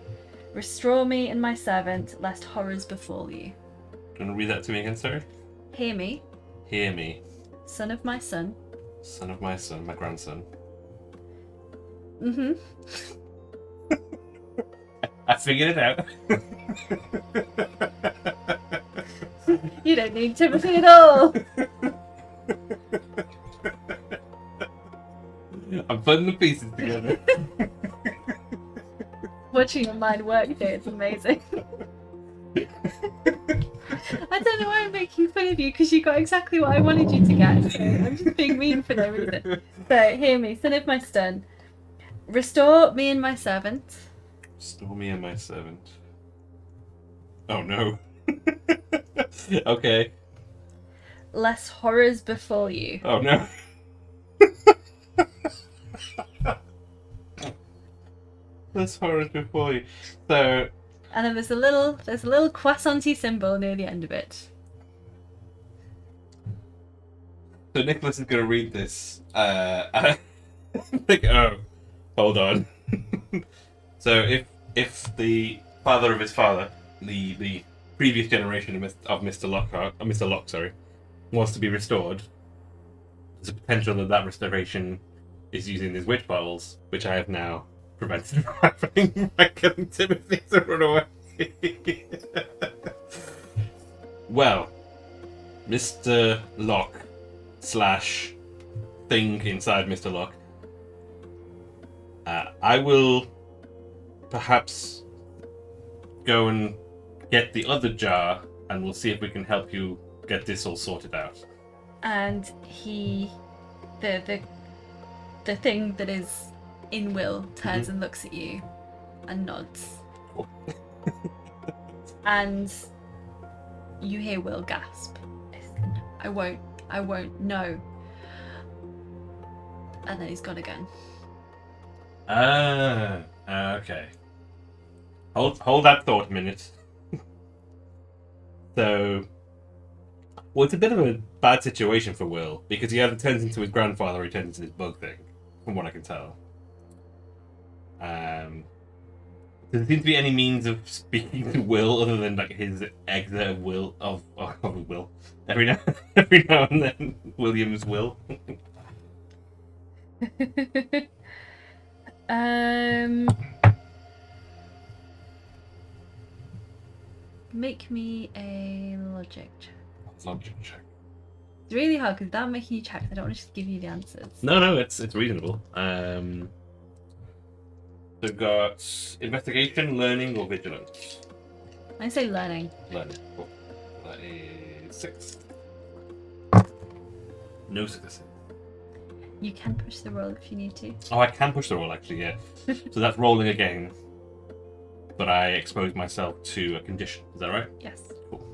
[SPEAKER 2] restore me and my servant, lest horrors befall you."
[SPEAKER 1] Do you want to read that to me again, sorry?
[SPEAKER 2] Hear me,
[SPEAKER 1] Hear me,
[SPEAKER 2] son of my son,
[SPEAKER 1] son of my son, my grandson,
[SPEAKER 2] Mm-hmm.
[SPEAKER 1] I figured it out.
[SPEAKER 2] You don't need Timothy at all.
[SPEAKER 1] I'm putting the pieces together.
[SPEAKER 2] Watching your mind work here, it's amazing. I don't know why I'm making fun of you, because you got exactly what I wanted you to get. So I'm just being mean for no reason. So, hear me, son of my stun. Restore me and my servant.
[SPEAKER 1] Restore me and my servant. Oh no. Okay.
[SPEAKER 2] Lest horrors befall you.
[SPEAKER 1] Oh no. This horrors before you. So.
[SPEAKER 2] And then there's a little croissant-y symbol near the end of it.
[SPEAKER 1] So Nicholas is going to read this. And like, oh, hold on. So if the father of his father, the previous generation of Mr. Locke, wants to be restored, there's a potential that restoration is using these witch bottles, which I have now prevented from happening by getting Timothy to run away. Well, Mr. Locke / thing inside Mr. Locke, I will perhaps go and get the other jar, and we'll see if we can help you get this all sorted out.
[SPEAKER 2] And the thing that is in Will turns and looks at you and nods.
[SPEAKER 1] Oh.
[SPEAKER 2] And you hear Will gasp. I won't, no. And then he's gone again.
[SPEAKER 1] Okay. Hold that thought a minute. So, well, it's a bit of a bad situation for Will, because he either turns into his grandfather or he turns into this bug thing, from what I can tell. Does there seem to be any means of speaking to Will other than like his exit of Will of Will every now and then William's will?
[SPEAKER 2] Make me a logic check.
[SPEAKER 1] Logic check.
[SPEAKER 2] It's really hard because without making you check, I don't want to just give you the answers.
[SPEAKER 1] No, it's reasonable. So got investigation, learning, or vigilance.
[SPEAKER 2] I say learning.
[SPEAKER 1] Learning. Cool. That is 6. No successes.
[SPEAKER 2] You can push the roll if you need to.
[SPEAKER 1] Oh, I can push the roll actually, yeah. So that's rolling again. But I expose myself to a condition. Is that right?
[SPEAKER 2] Yes.
[SPEAKER 1] Cool.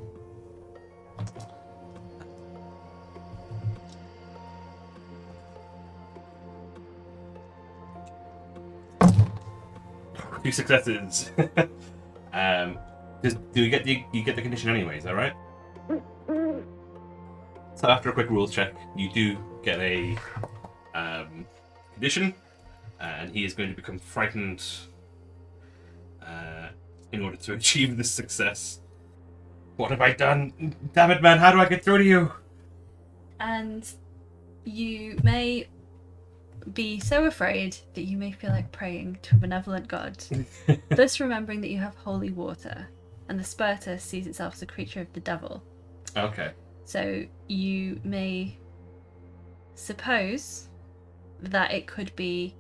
[SPEAKER 1] Two successes. Do you get the condition anyway? Is that right? So after a quick rules check, you do get a condition, and he is going to become frightened in order to achieve this success. What have I done? Damn it, man! How do I get through to you?
[SPEAKER 2] And you may be so afraid that you may feel like praying to a benevolent god, thus remembering that you have holy water, and the Sparta sees itself as a creature of the devil.
[SPEAKER 1] Okay.
[SPEAKER 2] So you may suppose that it could be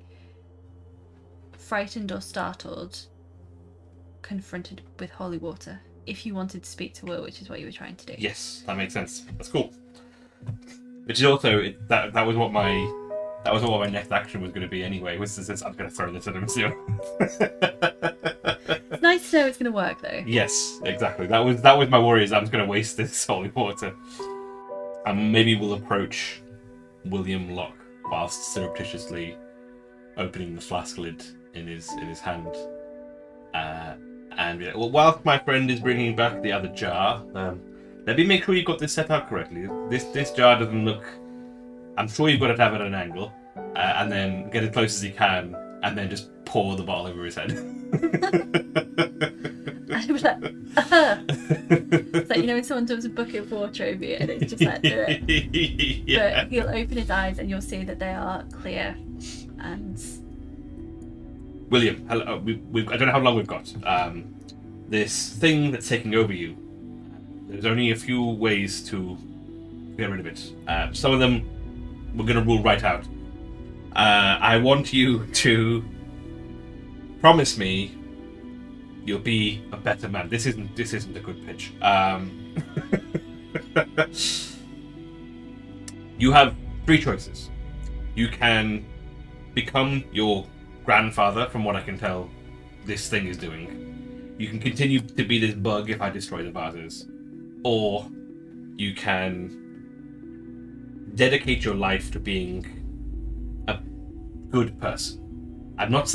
[SPEAKER 2] frightened or startled, confronted with holy water, if you wanted to speak to Will, which is what you were trying to do.
[SPEAKER 1] Yes, that makes sense. That's cool. Which is also that was what my next action was going to be anyway. Was this, I'm going to throw this at him soon.
[SPEAKER 2] It's nice to know it's going to work though.
[SPEAKER 1] Yes, exactly. That was my worry. Is I'm just going to waste this holy water, and maybe we'll approach William Locke whilst surreptitiously opening the flask lid in his hand. And be like, well, whilst my friend is bringing back the other jar, let me make sure you got this set up correctly. This jar doesn't look. I'm sure you've got to have it at an angle, and then get as close as you can, and then just pour the bottle over his head.
[SPEAKER 2] I'd be like, It's like, you know, when someone dumps a bucket of water over you and it's just like, do it.
[SPEAKER 1] Yeah.
[SPEAKER 2] But he'll open his eyes and you'll see that they are clear and
[SPEAKER 1] William, hello. I don't know how long we've got. This thing that's taking over you. There's only a few ways to get rid of it. Some of them we're going to rule right out. I want you to promise me you'll be a better man. This isn't a good pitch. You have 3 choices. You can become your grandfather, from what I can tell this thing is doing. You can continue to be this bug if I destroy the vases. Or you can dedicate your life to being a good person. I'm not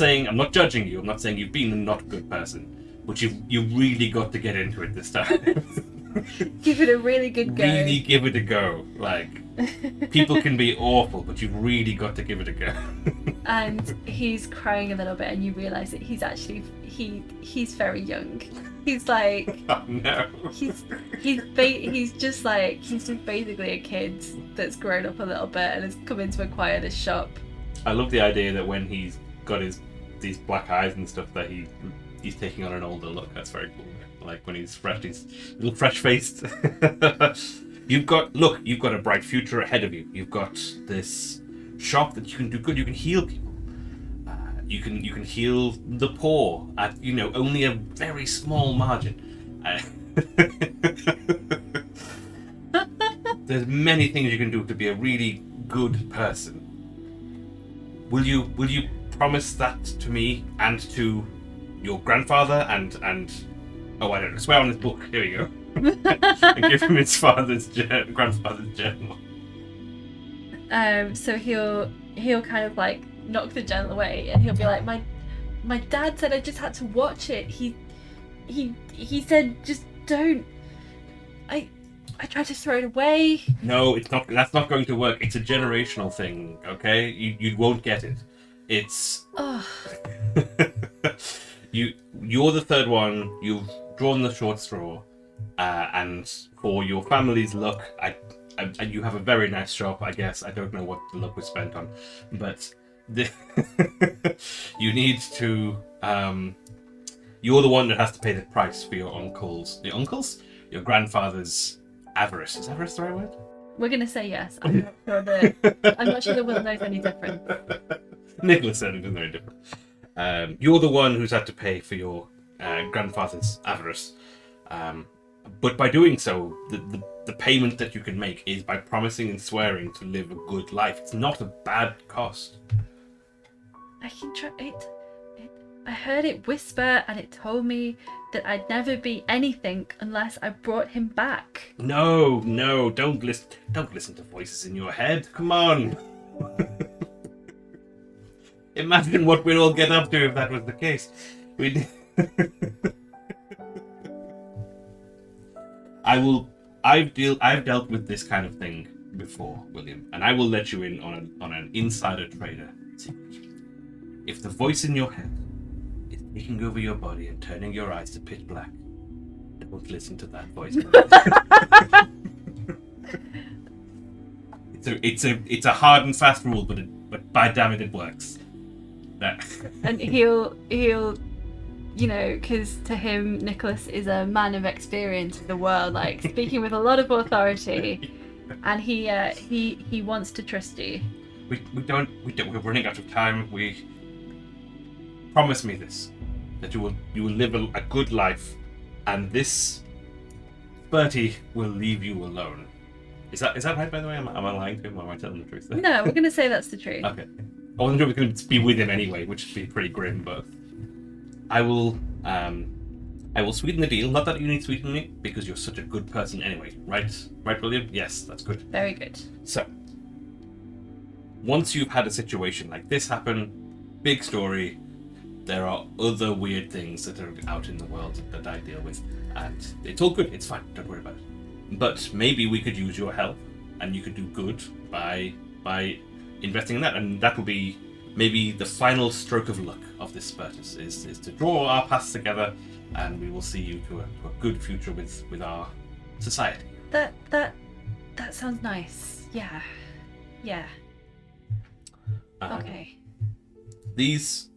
[SPEAKER 1] judging you, I'm not saying you've been a not good person, but you've really got to get into it this time.
[SPEAKER 2] Give it a really good go.
[SPEAKER 1] Really give it a go. Like, people can be awful, but you've really got to give it a go.
[SPEAKER 2] And he's crying a little bit, and you realise that he's actually he's very young. He's like,
[SPEAKER 1] oh no.
[SPEAKER 2] He's just basically a kid that's grown up a little bit and has come in to acquire this shop.
[SPEAKER 1] I love the idea that when he's got these black eyes and stuff, that he's taking on an older look. That's very cool. Like when he's fresh, he's a little fresh-faced. You've got a bright future ahead of you. You've got this shop that you can do good. You can heal people. You can heal the poor at only a very small margin. There's many things you can do to be a really good person. Will you promise that to me and to your grandfather and oh, I don't know, swear on this book. Here we go. And give him his grandfather's journal.
[SPEAKER 2] So he'll kind of like knock the journal away, and he'll be like, my dad said I just had to watch it. He said just don't. I tried to throw it away.
[SPEAKER 1] No, it's not. That's not going to work. It's a generational thing. Okay, you won't get it. It's.
[SPEAKER 2] Oh.
[SPEAKER 1] You're the third one. You've drawn the short straw, and for your family's luck, you have a very nice shop. I guess I don't know what the luck was spent on, but you need to. You're the one that has to pay the price for your your grandfather's avarice. Is avarice the right word?
[SPEAKER 2] We're gonna say yes. I'm not sure that Will knows any different.
[SPEAKER 1] Nicholas said it isn't very different. You're the one who's had to pay for your grandfather's avarice. But by doing so, the payment that you can make is by promising and swearing to live a good life. It's not a bad cost.
[SPEAKER 2] I can try it. I heard it whisper, and it told me that I'd never be anything unless I brought him back.
[SPEAKER 1] No, don't listen to voices in your head. Come on. Imagine what we'd all get up to if that was the case. I've dealt with this kind of thing before, William, and I will let you in on an insider trader secret. If the voice in your head is taking over your body and turning your eyes to pitch black, don't listen to that voice. It's a hard and fast rule, but by damn it works.
[SPEAKER 2] And he'll because to him Nicholas is a man of experience in the world, like speaking with a lot of authority, and he wants to trust you.
[SPEAKER 1] We're running out of time. Promise me this, that you will live a good life, and this Bertie will leave you alone. Is that right, by the way? Am I lying to him, or am I telling the truth there?
[SPEAKER 2] No, we're gonna say that's the truth.
[SPEAKER 1] Okay. I wasn't sure we could be with him anyway, which would be pretty grim, but I will sweeten the deal. Not that you need sweetening it, because you're such a good person anyway, right? Right, William? Yes, that's good.
[SPEAKER 2] Very good.
[SPEAKER 1] So, once you've had a situation like this happen, big story, there are other weird things that are out in the world that I deal with, and it's all good. It's fine. Don't worry about it. But maybe we could use your help, and you could do good by investing in that, and that will be maybe the final stroke of luck of this Spurtus is to draw our paths together, and we will see you to a good future with our society.
[SPEAKER 2] That sounds nice. Yeah. Okay.
[SPEAKER 1] These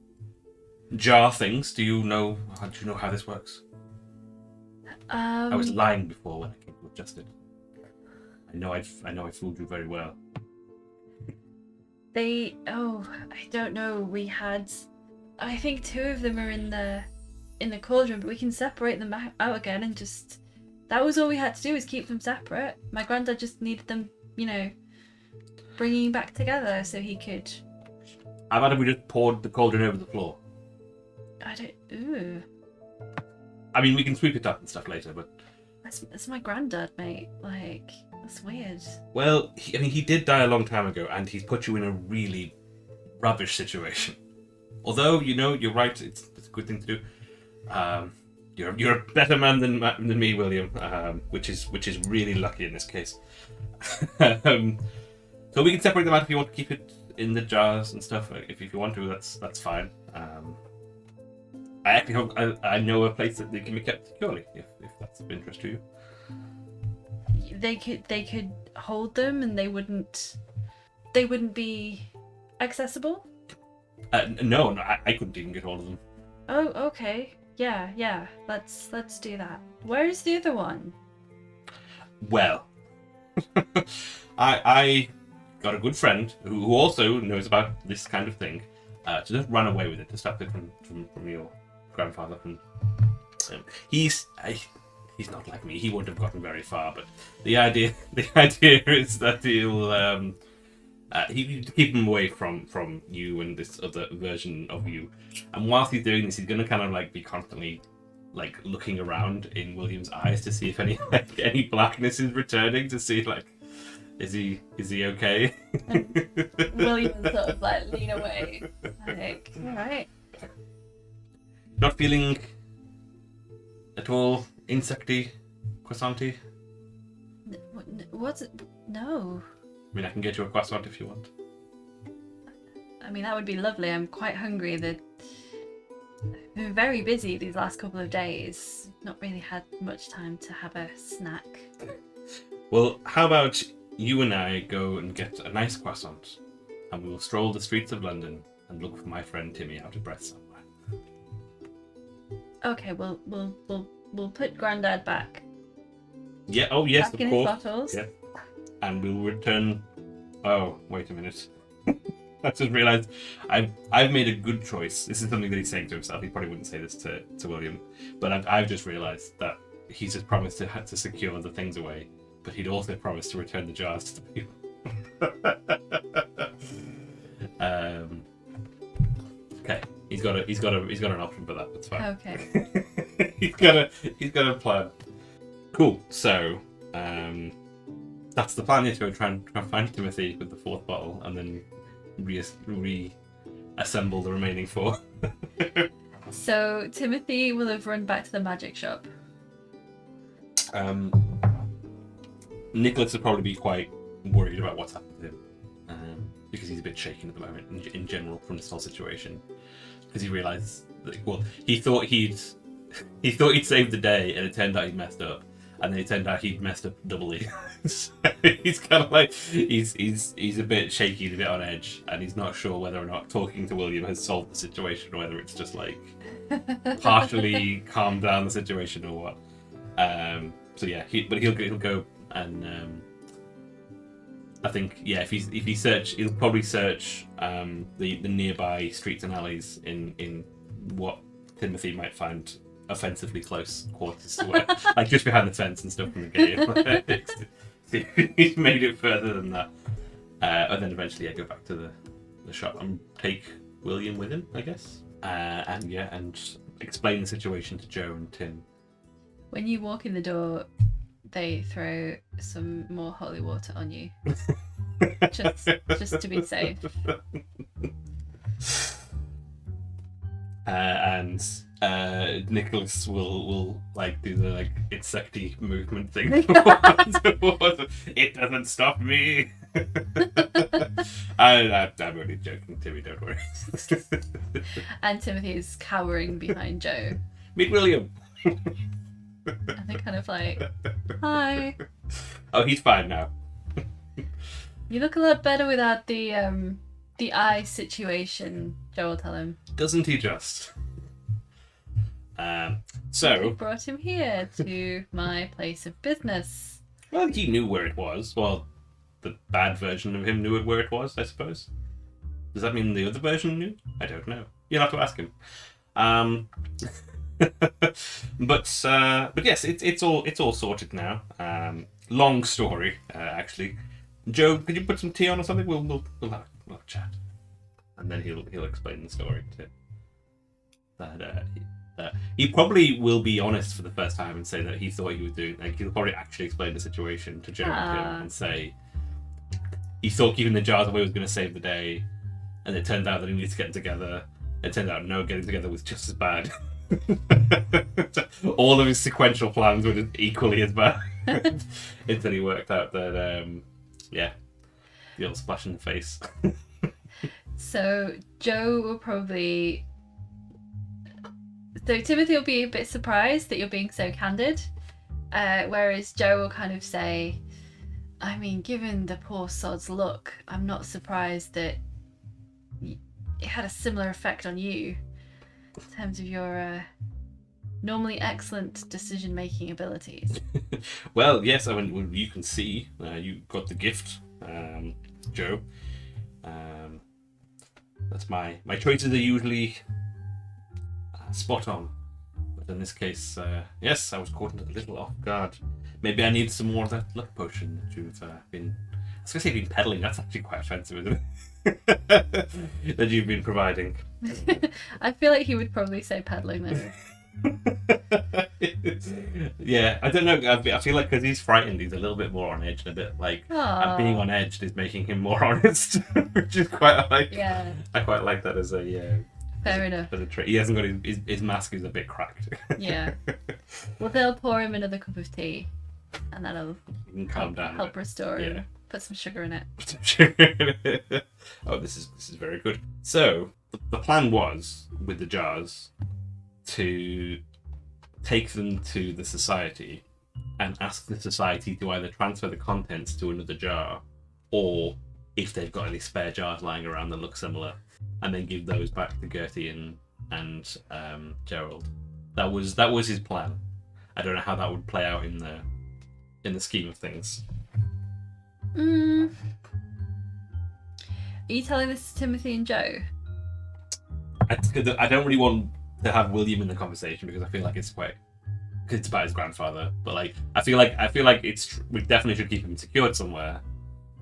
[SPEAKER 1] jar things. Do you know how this works? I was lying before when I came to adjust it. I know I fooled you very well.
[SPEAKER 2] I don't know. We had, I think 2 of them are in the cauldron, but we can separate them out again and just. That was all we had to do, was keep them separate. My granddad just needed them, bringing back together so he could.
[SPEAKER 1] How about if we just poured the cauldron over the floor?
[SPEAKER 2] Ooh.
[SPEAKER 1] I mean, we can sweep it up and stuff later, but.
[SPEAKER 2] That's my granddad, mate. Like, that's weird.
[SPEAKER 1] Well, he did die a long time ago, and he's put you in a really rubbish situation. Although, you're right, it's a good thing to do. You're a better man than me, William, which is really lucky in this case. So we can separate them out if you want to keep it in the jars and stuff. If you want to, that's fine. I actually hope I know a place that they can be kept securely, if that's of interest to you.
[SPEAKER 2] They could hold them and they wouldn't be accessible?
[SPEAKER 1] No, I couldn't even get hold of them.
[SPEAKER 2] Oh, okay. Yeah. Let's do that. Where's the other one?
[SPEAKER 1] Well, I got a good friend who also knows about this kind of thing. To just run away with it, to stop it from your grandfather. He's not like me. He wouldn't have gotten very far. But the idea is that he'll keep him away from you and this other version of you. And whilst he's doing this, he's gonna kind of be constantly looking around in William's eyes to see if any blackness is returning, to see is he okay?
[SPEAKER 2] William sort of lean away. Alright.
[SPEAKER 1] Not feeling at all insecty, croissanty?
[SPEAKER 2] What's it? No.
[SPEAKER 1] I mean, I can get you a croissant if you want.
[SPEAKER 2] I mean, that would be lovely. I'm quite hungry. I've been very busy these last couple of days. Not really had much time to have a snack.
[SPEAKER 1] Well, how about you and I go and get a nice croissant, and we will stroll the streets of London and look for my friend Timmy out of breath somewhere.
[SPEAKER 2] Okay, we'll put Grandad back.
[SPEAKER 1] Yeah. Oh yes,
[SPEAKER 2] back
[SPEAKER 1] of
[SPEAKER 2] in
[SPEAKER 1] course.
[SPEAKER 2] His bottles.
[SPEAKER 1] Yeah. And we'll return. Oh, wait a minute. I just realised I've made a good choice. This is something that he's saying to himself. He probably wouldn't say this to William, but I've just realised that he's just promised to secure the things away, but he'd also promised to return the jars to the people. Okay, he's got an option for that. That's fine.
[SPEAKER 2] Okay.
[SPEAKER 1] he's got a plan. Cool. So, that's the plan. Is to go try and find Timothy with the 4th bottle, and then reassemble the remaining 4.
[SPEAKER 2] So Timothy will have run back to the magic shop.
[SPEAKER 1] Nicholas would probably be quite worried about what's happened to him, because he's a bit shaken at the moment in general from this whole situation. Because he realised that, he thought he'd saved the day, and it turned out he'd messed up, and then it turned out he'd messed up doubly. So he's kind of he's a bit shaky, a bit on edge, and he's not sure whether or not talking to William has solved the situation, or whether it's just partially calmed down the situation or what. So yeah, he'll go and I think if he search, he'll probably search the nearby streets and alleys in what Timothy might find offensively close quarters to where, just behind the fence and stuff from the game. See if he's made it further than that, and then eventually go back to the shop and take William with him, I guess, and explain the situation to Joe and Tim.
[SPEAKER 2] When you walk in the door, they throw some more holy water on you, just to be safe.
[SPEAKER 1] And Nicholas will do the insecty movement thing. It doesn't stop me. I'm only joking, Timmy. Don't worry.
[SPEAKER 2] And Timothy is cowering behind Joe.
[SPEAKER 1] Meet William.
[SPEAKER 2] And they're kind of hi.
[SPEAKER 1] Oh, he's fine now.
[SPEAKER 2] You look a lot better without the eye situation, Joe will tell him.
[SPEAKER 1] Doesn't he just?
[SPEAKER 2] You
[SPEAKER 1] So,
[SPEAKER 2] brought him here to my place of business.
[SPEAKER 1] well, he knew where it was. Well, the bad version of him knew where it was, I suppose. Does that mean the other version knew? I don't know. You'll have to ask him. But yes, it's all sorted now. Long story, actually. Joe, could you put some tea on or something? We'll have a chat, and then he'll explain the story too. That he probably will be honest for the first time and say that he thought he was doing. Like, he'll probably actually explain the situation to Joe and Tim and say he thought keeping the jars away was going to save the day, and it turned out that he needed to get together. It turned out no, getting together was just as bad. All of his sequential plans were just equally as bad until he worked out that the old splash in the face.
[SPEAKER 2] So Joe will probably. So Timothy will be a bit surprised that you're being so candid, whereas Joe will kind of say, I mean, given the poor sod's look, I'm not surprised that it had a similar effect on you in terms of your normally excellent decision-making abilities.
[SPEAKER 1] Well, yes, I mean, you can see you got the gift, Joe. That's my choices are usually spot on, but in this case, yes, I was caught a little off guard. Maybe I need some more of that luck potion that you've been. I was going to say been peddling. That's actually quite offensive, isn't it? That you've been providing.
[SPEAKER 2] I feel like he would probably say peddling then.
[SPEAKER 1] Yeah, I don't know. I feel like because he's frightened, he's a little bit more on edge, and a bit like and being on edge is making him more honest, which is quite like.
[SPEAKER 2] Yeah.
[SPEAKER 1] I quite like that as a
[SPEAKER 2] Fair enough.
[SPEAKER 1] as a trait. He hasn't got his mask is a bit cracked.
[SPEAKER 2] Yeah. Well, they'll pour him another cup of tea, and that'll
[SPEAKER 1] calm down.
[SPEAKER 2] help restore him. Put some sugar in it.
[SPEAKER 1] Oh, this is very good. So the plan was with the jars to take them to the society and ask the society to either transfer the contents to another jar, or if they've got any spare jars lying around that look similar, and then give those back to Gertie and Gerald. That was his plan. I don't know how that would play out in the scheme of things.
[SPEAKER 2] Are you telling this to Timothy and Joe?
[SPEAKER 1] I don't really want to have William in the conversation because I feel like it's about his grandfather. But like I feel like we definitely should keep him secured somewhere.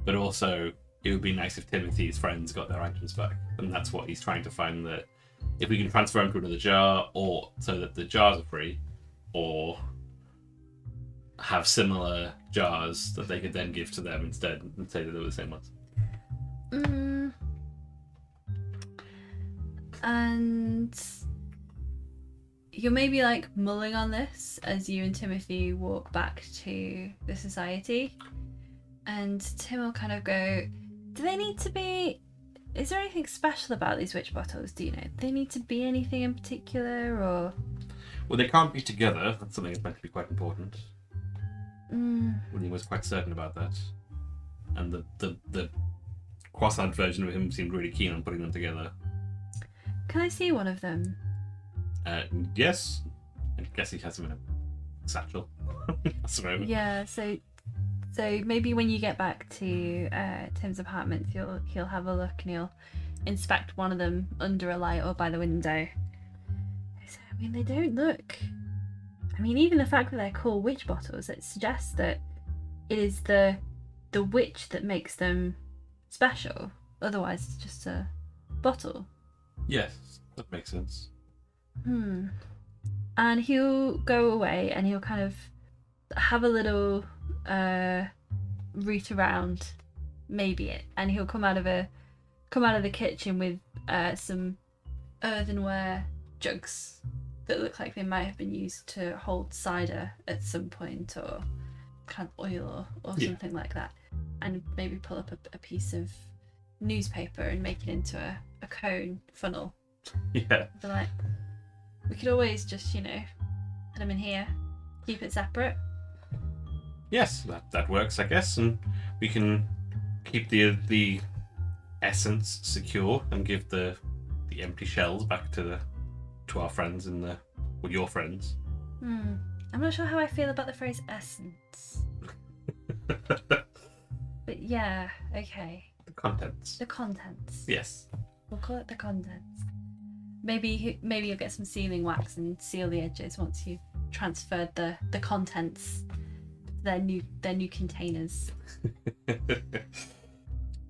[SPEAKER 1] But also it would be nice if Timothy's friends got their items back, and that's what he's trying to find. That if we can transfer them to another jar, or so that the jars are free, or have similar jars that they could then give to them instead and say that they were the same ones.
[SPEAKER 2] And you're maybe like mulling on this as you and Timothy walk back to the society, and Tim will kind of go, do they need to be, is there anything special about these witch bottles, do you know? Do they need to be anything in particular, or? Well,
[SPEAKER 1] they can't be together. That's something that's meant to be quite important. William was quite certain about that, and the cross-eyed version of him seemed really keen on putting them together.
[SPEAKER 2] Can I see one of them?
[SPEAKER 1] Yes. I guess he has them in a satchel. That's the moment.
[SPEAKER 2] Yeah. So maybe when you get back to Tim's apartment, he'll have a look and he'll inspect one of them under a light or by the window. So, I mean, they don't look. I mean, even the fact that they're called witch bottles, it suggests that it is the witch that makes them special. Otherwise, it's just a bottle.
[SPEAKER 1] Yes, that makes sense.
[SPEAKER 2] And he'll go away and he'll kind of have a little root around, and he'll come out of the kitchen with some earthenware jugs that look like they might have been used to hold cider at some point, or kind of oil or something like that, and maybe pull up a piece of newspaper and make it into a cone funnel.
[SPEAKER 1] Yeah.
[SPEAKER 2] But like, we could always just, put them in here, keep it separate.
[SPEAKER 1] Yes, that works, I guess, and we can keep the essence secure and give the empty shells back to our friends in the Or your friends.
[SPEAKER 2] I'm not sure how I feel about the phrase essence. But yeah, okay.
[SPEAKER 1] The contents.
[SPEAKER 2] The contents.
[SPEAKER 1] Yes.
[SPEAKER 2] We'll call it the contents. Maybe you'll get some sealing wax and seal the edges once you've transferred the contents to their new containers.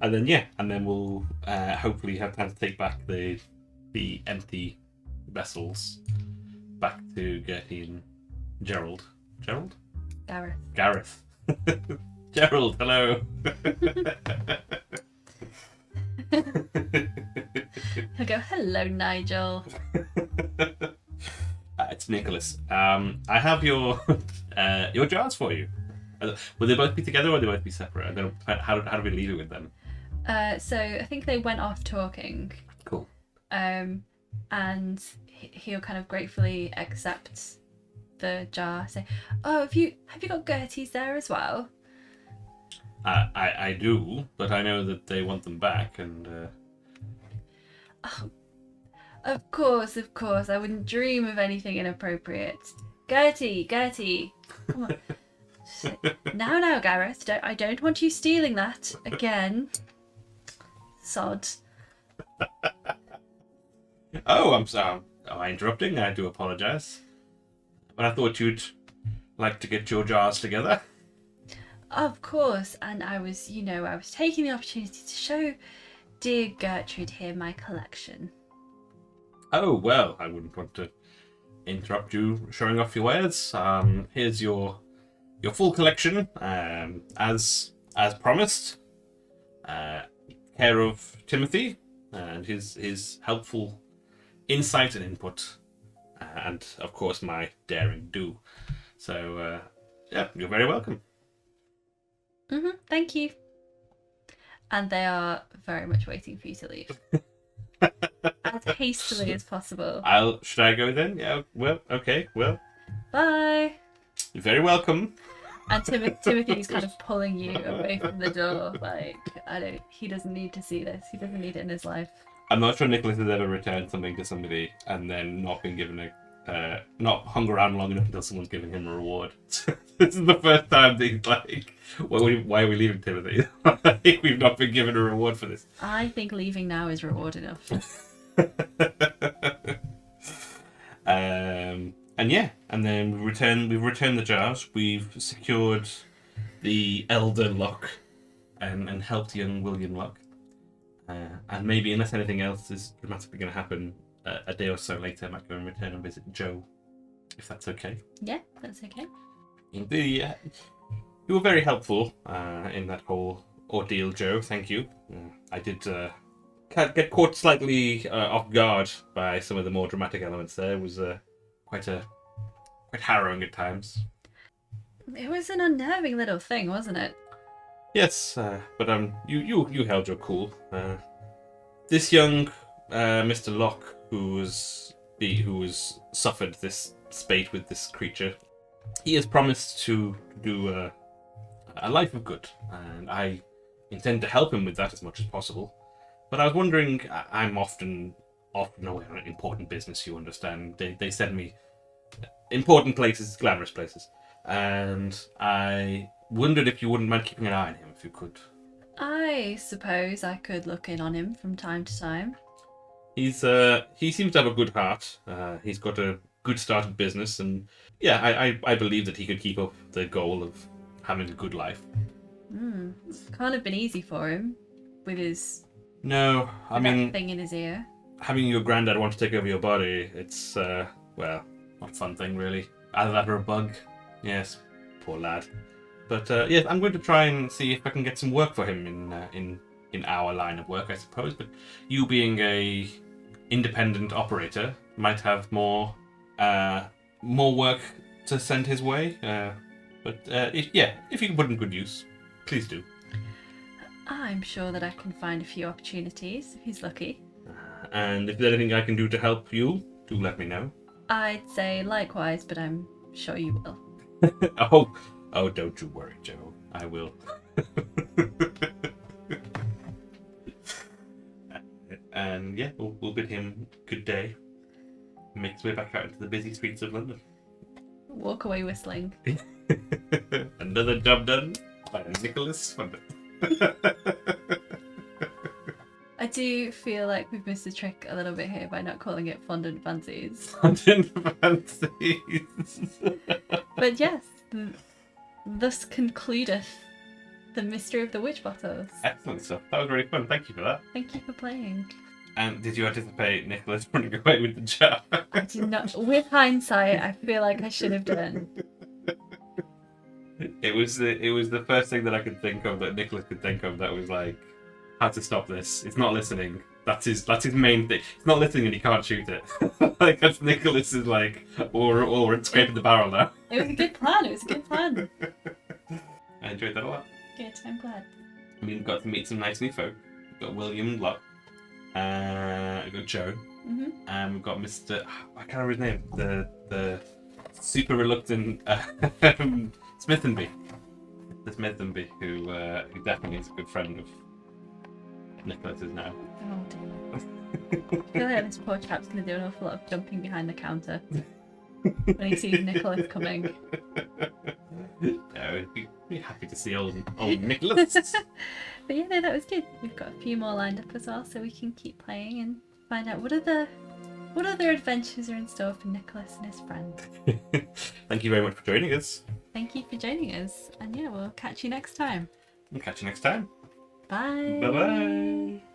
[SPEAKER 1] And then we'll hopefully have time to take back the empty vessels back to Gertie and Gerald. Gerald?
[SPEAKER 2] Gareth.
[SPEAKER 1] Gerald, hello.
[SPEAKER 2] He'll go, hello, Nigel.
[SPEAKER 1] It's Nicholas. I have your jars for you. Will they both be together or will they both be separate? I don't. How do we leave it with them?
[SPEAKER 2] So I think they went off talking.
[SPEAKER 1] Cool.
[SPEAKER 2] And he'll kind of gratefully accept the jar. Say, oh, have you got Gertie's there as well?
[SPEAKER 1] I do, but I know that they want them back, and.
[SPEAKER 2] Oh, of course. I wouldn't dream of anything inappropriate. Gertie, come on. Now, Gareth. I don't want you stealing that again. Sod.
[SPEAKER 1] Oh, I'm sorry. Am I interrupting? I do apologise. But I thought you'd like to get your jars together.
[SPEAKER 2] Of course, and I was taking the opportunity to show dear Gertrude here my collection.
[SPEAKER 1] Oh, well, I wouldn't want to interrupt you showing off your wares. Here's your full collection, as promised. Care of Timothy and his helpful insight and input, and of course my daring do. So, you're very welcome.
[SPEAKER 2] Thank you. And they are very much waiting for you to leave. As hastily as possible.
[SPEAKER 1] Should I go then? Yeah, well, okay, well.
[SPEAKER 2] Bye.
[SPEAKER 1] You're very welcome.
[SPEAKER 2] And Timothy's kind of pulling you away from the door. Like, he doesn't need to see this. He doesn't need it in his life.
[SPEAKER 1] I'm not sure Nicholas has ever returned something to somebody and then not been given not hung around long enough until someone's giving him a reward. This is the first time that he's like, why are we leaving Timothy? I think we've not been given a reward for this.
[SPEAKER 2] I think leaving now is reward enough.
[SPEAKER 1] And then we've returned the jars. We've secured the elder Locke and helped young William Locke. And maybe, unless anything else is dramatically going to happen, a day or so later, I might go and return and visit Jo, if that's okay.
[SPEAKER 2] Yeah, that's okay.
[SPEAKER 1] You were very helpful in that whole ordeal, Jo. Thank you. I did get caught slightly off guard by some of the more dramatic elements there. It was quite harrowing at times.
[SPEAKER 2] It was an unnerving little thing, wasn't it?
[SPEAKER 1] Yes, but you held your cool. This young Mr. Locke, who was suffered this spate with this creature, he has promised to do a life of good, and I intend to help him with that as much as possible. But I was wondering, I'm often away on important business, you understand. They send me important places, glamorous places, and I wondered if you wouldn't mind keeping an eye on him, if you could.
[SPEAKER 2] I suppose I could look in on him from time to time.
[SPEAKER 1] He seems to have a good heart. He's got a good start of business, and yeah, I believe that he could keep up the goal of having a good life.
[SPEAKER 2] Can't have been easy for him with his
[SPEAKER 1] that
[SPEAKER 2] thing in his ear.
[SPEAKER 1] Having your granddad want to take over your body, it's not a fun thing really. Either that or a bug. Yes, poor lad. But yes, I'm going to try and see if I can get some work for him in our line of work, I suppose. But you being a independent operator might have more work to send his way. If you can put in good use, please do.
[SPEAKER 2] I'm sure that I can find a few opportunities if he's lucky.
[SPEAKER 1] And if there's anything I can do to help you, do let me know.
[SPEAKER 2] I'd say likewise, but I'm sure you will.
[SPEAKER 1] Oh, don't you worry, Jo. I will. And yeah, we'll bid him good day. Makes way back out into the busy streets of London.
[SPEAKER 2] Walk away whistling.
[SPEAKER 1] Another job done by Nicholas Fondat.
[SPEAKER 2] I do feel like we've missed a trick a little bit here by not calling it Fondant Fancies.
[SPEAKER 1] Fondant Fancies.
[SPEAKER 2] But yes, thus concludeth the mystery of the witch bottles.
[SPEAKER 1] Excellent stuff. That was really fun. Thank you for that.
[SPEAKER 2] Thank you for playing.
[SPEAKER 1] And did you anticipate Nicholas running away with the jar?
[SPEAKER 2] I did not. With hindsight, I feel like I should have done.
[SPEAKER 1] It was the first thing that I could think of, that Nicholas could think of, that was like, how to stop this. It's not listening. That's his main thing. It's not listening and he can't shoot it. Like, that's Nicholas's like, we're scraping the barrel now.
[SPEAKER 2] It was a good plan. It was a good plan.
[SPEAKER 1] I enjoyed that a lot.
[SPEAKER 2] Good. I'm glad.
[SPEAKER 1] We got to meet some nice new folk. We've got William and Locke. We've got Joe.
[SPEAKER 2] Mm-hmm.
[SPEAKER 1] And we've got Mr. I can't remember his name. The super reluctant Smithenby. The Smithenby, who definitely is a good friend of Nicholas's now.
[SPEAKER 2] Oh dear. I feel like this poor chap's going to do an awful lot of jumping behind the counter when he sees Nicholas coming.
[SPEAKER 1] No, he'd be happy to see old Nicholas.
[SPEAKER 2] But yeah, no, that was good. We've got a few more lined up as well, so we can keep playing and find out what other adventures are in store for Nicholas and his friend.
[SPEAKER 1] Thank you very much for joining us.
[SPEAKER 2] Thank you for joining us, and yeah, we'll catch you next time.
[SPEAKER 1] We'll catch you next time.
[SPEAKER 2] Bye.
[SPEAKER 1] Bye bye.